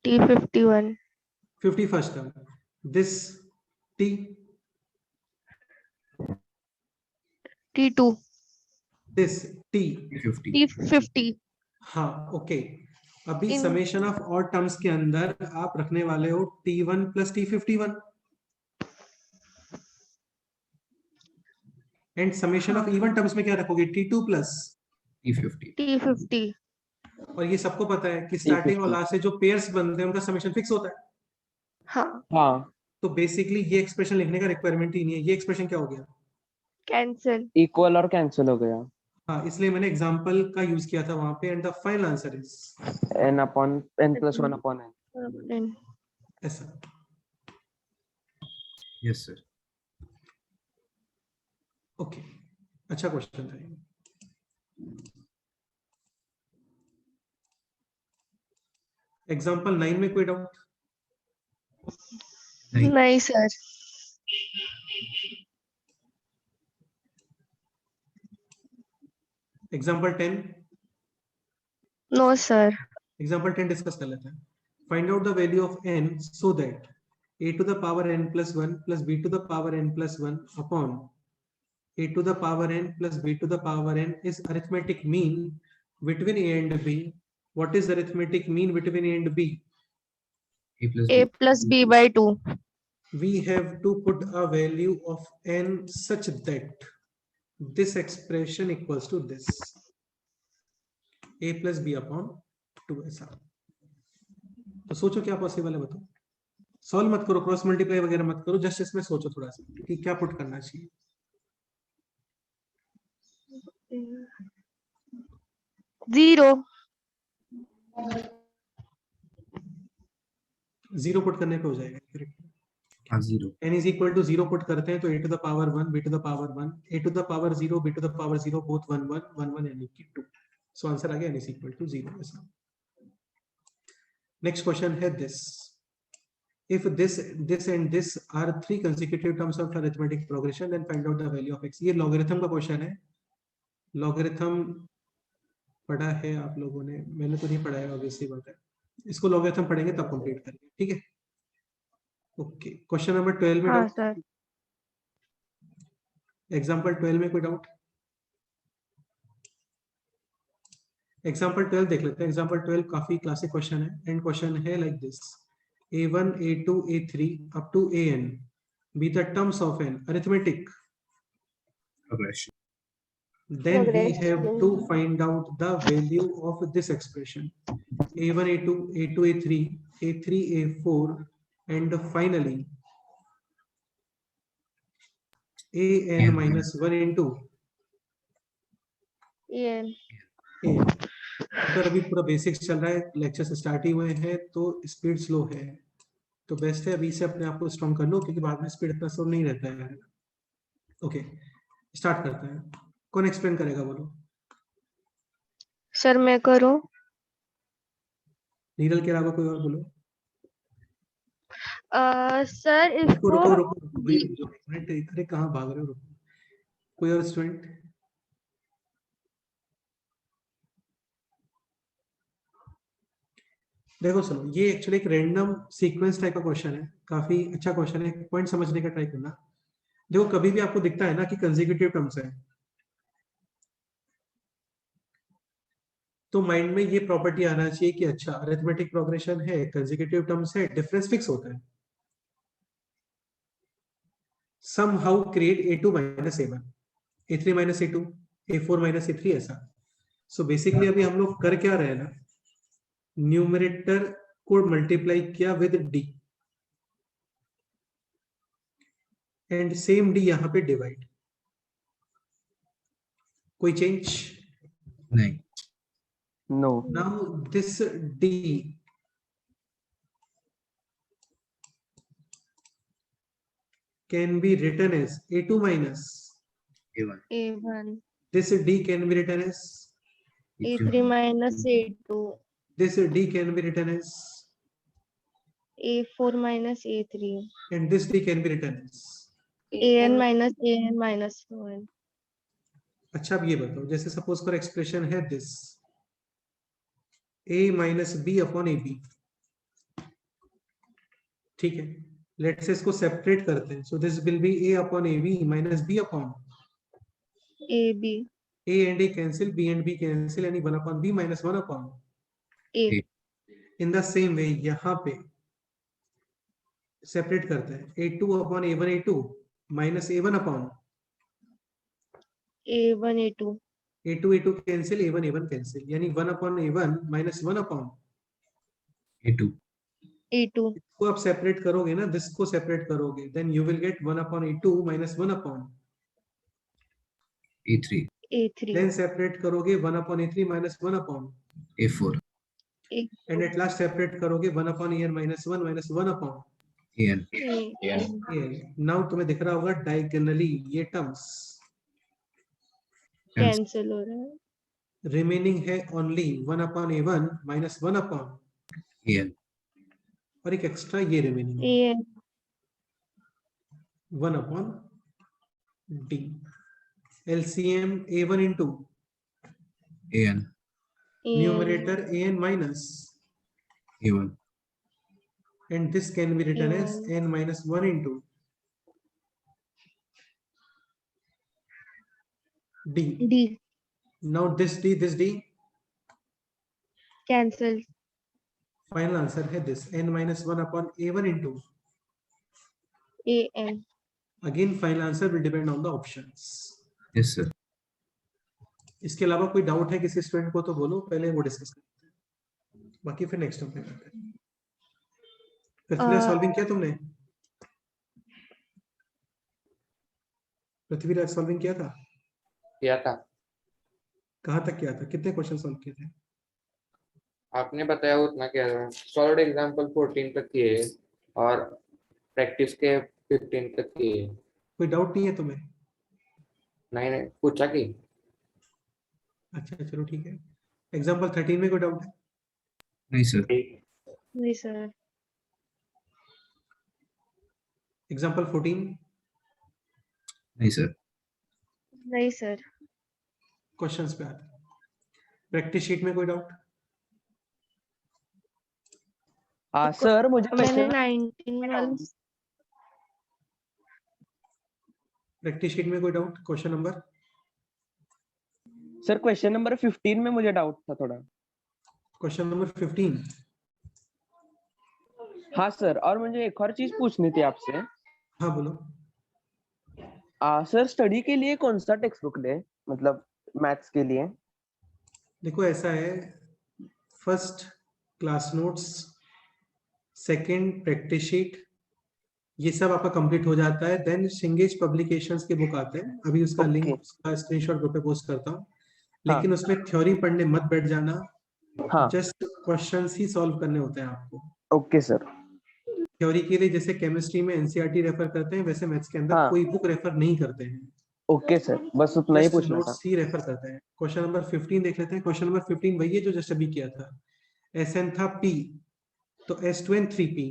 T51. 51st term. This T T2. this T 50. T50. हाँ ओके. अभी In- summation of odd terms के अंदर आप रखने वाले हो T1 plus T51 and summation of even terms में क्या रखोगे T2 plus. T50. T50. और ये सबको पता है कि स्टार्टिंग और लास्ट से जो पेयर्स बनते हैं उनका समेशन फिक्स होता है. हाँ हाँ तो बेसिकली ये एक्सप्रेशन लिखने का रिक्वायरमेंट ही नहीं है. ये एक्सप्रेशन क्या हो गया कैंसिल. इक्वल और कैंसिल हो गया. हाँ इसलिए मैंने एग्जांपल का यूज किया था वहां पे. And the final answer is n plus 1 upon n. ऐसा. Yes sir. ओके अच्छा क्वेश्चन था. एग्जांपल 9 में कोई डाउट. नहीं sir. Example 10. No sir. Example 10 discuss कर लेते हैं. Find out the value of n so that a to the power n plus 1 plus b to the power n plus 1 upon a to the power n plus b to the power n is arithmetic mean between a and b. What is the arithmetic mean between a and b? A plus A B. plus B by 2. We have to put a value of n such that this expression equals to this a plus b upon 2 ऐसा. तो सोचो क्या possible है, बताओ। Solve मत करो, cross multiply वगैरह मत करो, जस्ट इसमें सोचो थोड़ा सा कि क्या पुट करना चाहिए। 0 0 पुट करने पे हो जाएगा करेक्ट। हाँ 0 n is equal to 0 put करते हैं तो a to the power 1 b to the power 1 a to the power 0 b to the power 0 both 1 1 1 1 यानी कि 2। सो आंसर आ गया n इज इक्वल टू 0 ऐसा। नेक्स्ट क्वेश्चन है this, if this and this are three consecutive terms of arithmetic progression then find out the value of x। ये logarithm का question है। Logarithm पढ़ा है आप लोगों ने, मैंने तो नहीं पढ़ा है ऑब्वियसली बात है, इसको लॉगरिथम पढ़ेंगे तब कंप्लीट करेंगे, ठीक है। ओके, क्वेश्चन नंबर 12 में हाँ डाउट, सर। एग्जांपल 12 में कोई डाउट? एग्जांपल 12 देख लेते हैं। एग्जांपल 12 काफी क्लासिक क्वेश्चन है एंड क्वेश्चन है like this, a1 a2 a3 up to an be the terms of an arithmetic, progression. then we have to find out the value of this expression a1 a2 a2 a3 a3 a4 and finally an minus 1 into an। अगर अभी पूरा basics चल रहा है, lecture start ही हुए हैं तो speed slow है, तो बेस्ट है अभी से अपने आप को स्ट्रॉन्ग कर लो क्योंकि बाद में स्पीड इतना स्लो नहीं रहता है। ओके स्टार्ट करते हैं, कौन एक्सप्लेन करेगा बोलो? सर मैं करूं? नीरल के अलावा कोई और बोलो। सर रुको इसको रुको रुको रुको भाई, रुक जाओ एक मिनट, अरे कहाँ भाग रहे हो, रुको। कोई और स्टूडेंट? देखो सुनो, ये एक्चुअली एक रैंडम सीक्वेंस टाइप का क्वेश्चन है, काफी अच्छा क्वेश्चन है, पॉइंट समझने का ट्राई करना। देखो कभी भी आपको दिखता है ना कि कंसेक्यूटिव टर्म्स है, तो माइंड में ये प्रॉपर्टी आना चाहिए कि अच्छा अरिथमेटिक प्रोग्रेशन है, कंसेक्यूटिव टर्म्स है, डिफरेंस फिक्स होता है। somehow create a2 minus a1 a3 minus a2 a4 minus a3 ऐसा। सो बेसिकली अभी हम लोग कर क्या रहे हैं ना, न्यूमरेटर को मल्टीप्लाई किया with D and same D यहाँ पे डिवाइड, कोई चेंज नहीं। No. Now this D can be written as a2 minus A1 a1 this d can be written as a3 minus a2 this d can be written as a4 minus a3 and this d can be written as an minus 1। अच्छा अब ये बताओ, जैसे suppose करो expression है this a minus B upon A B, ठीक है। Let's say इसको सेपरेट करते हैं, so this will be a upon A B minus B upon a b a and a cancel, b and b cancel, यानी 1 upon b minus 1 upon a। In the same way यहाँ पे separate करते हैं a2 upon a1 a2 minus a1 upon a1 a2 a2 a2 cancel, a1 a1 cancel, यानी 1 upon a1 minus 1 upon A2 a2। इसको आप separate करोगे ना, this को सेपरेट करोगे, then you will get 1 upon a2 minus 1 upon A3 a3 then separate करोगे 1 upon a3 minus 1 upon A4 and at last separate करोगे 1 upon an minus 1 minus 1 upon AN now तुम्हें दिख रहा होगा डायगोनली ये terms cancel हो रहा है, रिमेनिंग है only 1 upon a1 minus 1 upon AN और एक एक्स्ट्रा ये रिमेनिंग है an 1 upon d। LCM a1 into AN numerator an minus A1 and this can be written as A1 n minus 1 into d. d Now this d cancel final answer है this n minus 1 upon a1 into an। again final answer will depend on the options। Yes sir इसके अलावा कोई doubt है किसी student को तो बोलो, पहले वो डिस्कस करते हैं, बाकी फिर नेक्स्ट टाइम पे करते हैं। पृथ्वीराज सॉल्विंग किया तुमने? पृथ्वीराज सॉल्विंग किया था? किया था। कहाँ तक किया था? कितने क्वेश्चन सॉल्व किए थे? आपने बताया उतना किया था। सॉल्व एग्जांपल 14 तक किए और प्रैक्टिस के 15 तक किए। कोई डाउट नहीं है तुम्हें? नहीं पूछा कि अच्छा चलो ठीक है। एग्जाम्पल 13 में कोई डाउट है? नहीं सर। नहीं सर। एग्जाम्पल 14? नहीं सर। नहीं सर। क्वेश्चंस पे आते हैं। प्रैक्टिस शीट में कोई डाउट? सर मुझे मैंने क्वेश्चन 19 वाला प्रैक्टिस शीट में कोई doubt? Question number? Sir question number 15 में मुझे डाउट था थोड़ा। Question number 15? हाँ सर, और मुझे एक और चीज पूछनी थी आपसे। हाँ बोलो। सर स्टडी के लिए कौन सा टेक्स्ट बुक ले, मतलब मैथ्स के लिए? देखो ऐसा है, first class notes, second practice sheet, ये सब आपका कंप्लीट हो जाता है। देन सिंगेज पब्लिकेशंस के बुक आते हैं, अभी उसका Okay. लिंक, उसका स्क्रीनशॉट ग्रुप पे पोस्ट करता हूँ। हाँ। लेकिन उसमें थ्योरी पढ़ने मत बैठ जाना, हाँ जस्ट क्वेश्चंस ही सॉल्व करने होते हैं आपको। Okay sir. थ्योरी के लिए जैसे केमिस्ट्री में एनसीईआरटी रेफर करते हैं, वैसे मैथ्स के अंदर हाँ। कोई बुक रेफर नहीं करते हैं, ओके सर, बस उतना ही जस्ट पूछना था। नोट्स ही रेफर करते हैं। क्वेश्चन नंबर 15 देख लेते हैं। क्वेश्चन नंबर 15 वही है जो जस्ट अभी किया था। Sn था P, तो S2n 3P,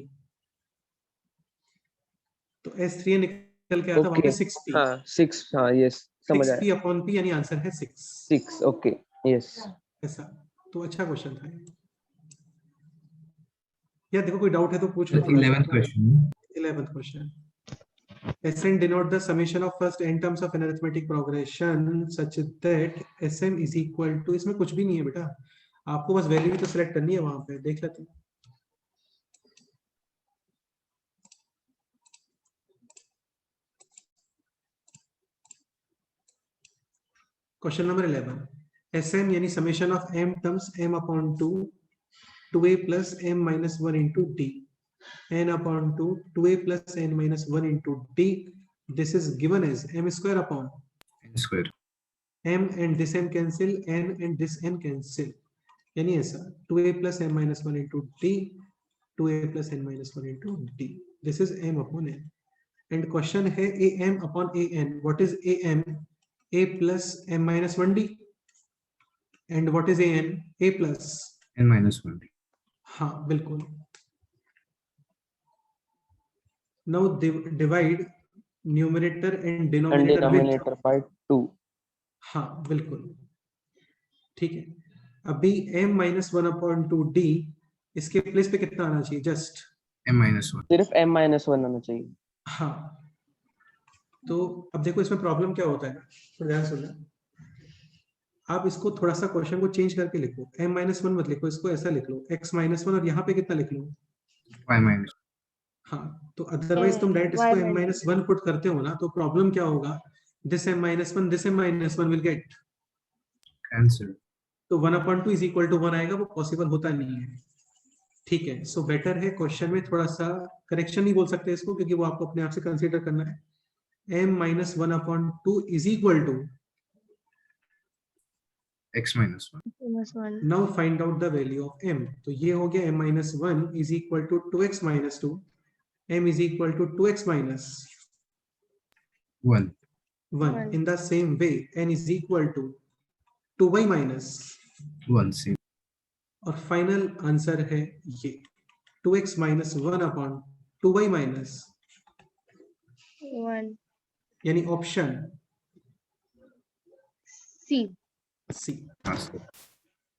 तो S3n निकल के आता वहां पे 6P। हाँ 6, हाँ यस समझ आया। 6P अपॉन P यानी आंसर है 6। 6 ओके यस। ऐसा तो अच्छा क्वेश्चन था ये। या देखो कोई डाउट है तो पूछ लो। 11th question. 11th question. Sn denote the summation of first n terms of an arithmetic progression such that Sm is equal to, इसमें कुछ भी नहीं है बेटा, आपको बस वैल्यू भी तो सिलेक्ट करनी है वहां पे, देख लेते हैं। क्वेश्चन नंबर 11, Sm यानी summation of m terms m upon 2 2a plus m minus 1 into d n upon 2 2a plus n minus 1 into d. This is given as m square upon n square. m and this m cancel, n and this n cancel, यानी ऐसा 2a plus m minus 1 into d 2a plus n minus 1 into d. This is m upon n. And question है am upon an. What is am? a plus m minus 1d. And what is an? a plus n minus 1d. हाँ बिल्कुल। Now divide numerator and denominator with, by 2। हाँ बिल्कुल ठीक है। अभी m minus 1 upon 2d, इसके place पे कितना आना चाहिए? Just m minus 1. सिर्फ m minus 1 आना चाहिए। हाँ तो अब देखो इसमें प्रॉब्लम क्या होता है, तो ध्यान सुनना। आप इसको थोड़ा सा क्वेश्चन को चेंज करके लिखो, m minus 1 मत लिखो, इसको ऐसा लिख लो x minus 1 और यहाँ पे कितना लिख लो? y minus. हाँ तो अदरवाइज तुम डायरेक्ट इसको m minus 1 पुट करते हो ना, तो प्रॉब्लम क्या होगा? This m minus 1 this m minus 1 will get Cancel. तो 1/2 इज इक्वल टू 1 आएगा, वो पॉसिबल होता नहीं है। ठीक है, सो बेटर है क्वेश्चन में थोड़ा सा करेक्शन नहीं बोल सकते इसको, क्योंकि वो आपको अपने आप से कंसीडर करना है। m minus 1/2 is equal to x minus 1. Now find out the value of m। तो ये हो गया m minus 1 is equal to 2x minus 2, m is equal to 2x minus 1. 1। In the same way n is equal to 2y minus 1. Same. और final answer है ये 2x minus 1 upon 2y minus 1 यानी option C। सी। हाँ sir,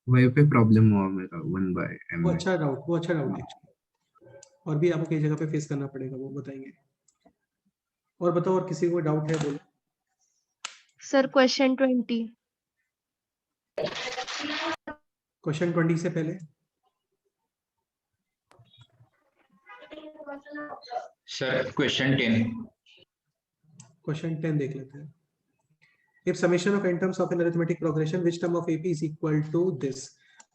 वही पे problem हुआ मेरा 1 by m. वो अच्छा डाउट एक्चुअली, और भी आपको कई जगह पे फेस करना पड़ेगा, वो बताएंगे। और बताओ, और किसी को डाउट है बोलो। Sir question 20। क्वेश्चन 20 से पहले सर क्वेश्चन 10। क्वेश्चन 10 देख लेते हैं। If summation of n terms of an arithmetic progression, which term of AP is equal to this?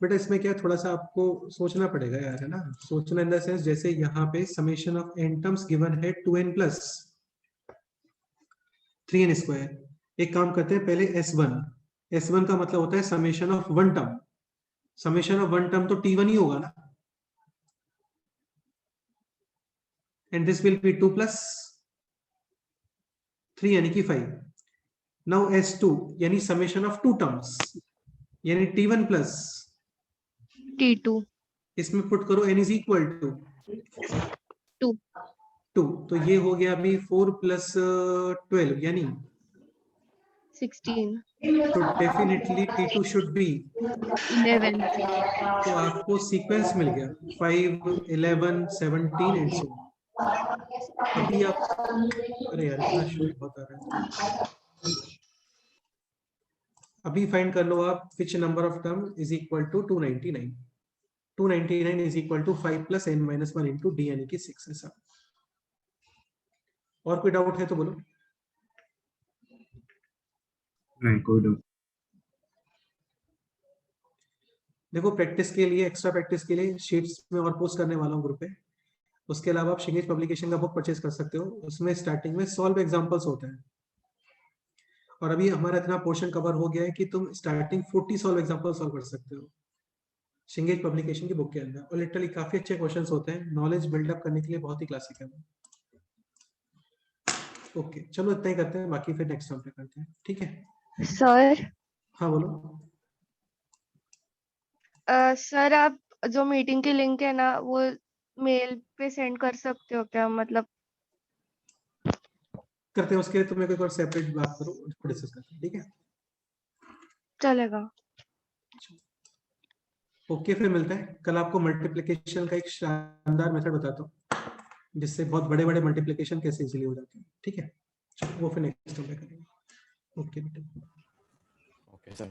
बेटा इसमें क्या थोड़ा सा आपको सोचना पड़ेगा यार, है ना, सोचना इन द सेंस जैसे यहाँ पे summation of n terms given है 2n प्लस 3n स्क्वायर। एक काम करते हैं पहले S1 का मतलब होता है summation of one term, summation of one term तो T1 ही होगा ना, and this will B 2 plus 3 यानी कि 5। नाउ S2 यानी समेशन ऑफ टू टर्म्स यानी T1 प्लस T2 इसमें पुट करो n इज इक्वल टू 2, तो ये हो गया अभी 4 प्लस 12 यानी 16 तो डेफिनेटली T2 शुड बी, 11 तो आपको सीक्वेंस मिल गया 5 11 17 एंड सो। अभी आप, अरे यार इतना शोर बहुत आ रहा है, अभी फाइंड कर लो आप which number of term is equal to 299। 299 is equal to 5 plus n minus 1 into D यानी कि 6 है सब। और कोई डाउट है तो बोलो। नहीं कोई डाउट। देखो प्रैक्टिस के लिए, एक्स्ट्रा प्रैक्टिस के लिए शीट्स में और पोस्ट करने वाला हूँ ग्रुप पे। उसके अलावा आप शिंगेज पब्लिकेशन का बुक परचेज कर सकते हो, उसमें स्टार्टिंग में सॉल्व एग्जांपल्स होते हैं। और अभी हमारा इतना पोर्शन कवर हो गया है कि तुम स्टार्टिंग 40 सॉल्व एग्जांपल सॉल्व कर सकते हो शिंगेज पब्लिकेशन की बुक के अंदर, और लिटरली काफी अच्छे क्वेश्चंस होते हैं, नॉलेज बिल्डअप करने के लिए बहुत ही क्लासिक है। ओके चलो इतना ही करते हैं, बाकी फिर नेक्स्ट टाइम पे करते हैं, ठीक है। सर हाँ बोलो। सर आप जो मीटिंग की लिंक है ना वो मेल पे सेंड कर सकते हो क्या, मतलब करते हैं उसके लिए तुम्हें कोई और सेपरेट बात करो, उसको डिस्कस करते हैं, ठीक है। चलेगा। ओके फिर मिलते हैं कल। आपको मल्टीप्लिकेशन का एक शानदार मेथड बताता हूँ जिससे बहुत बड़े बड़े मल्टीप्लिकेशन कैसे इजीली हो जाते हैं, ठीक है। चलो वो फिर नेक्स्ट टाइम पे करेंगे। ओके बेटा। Okay sir.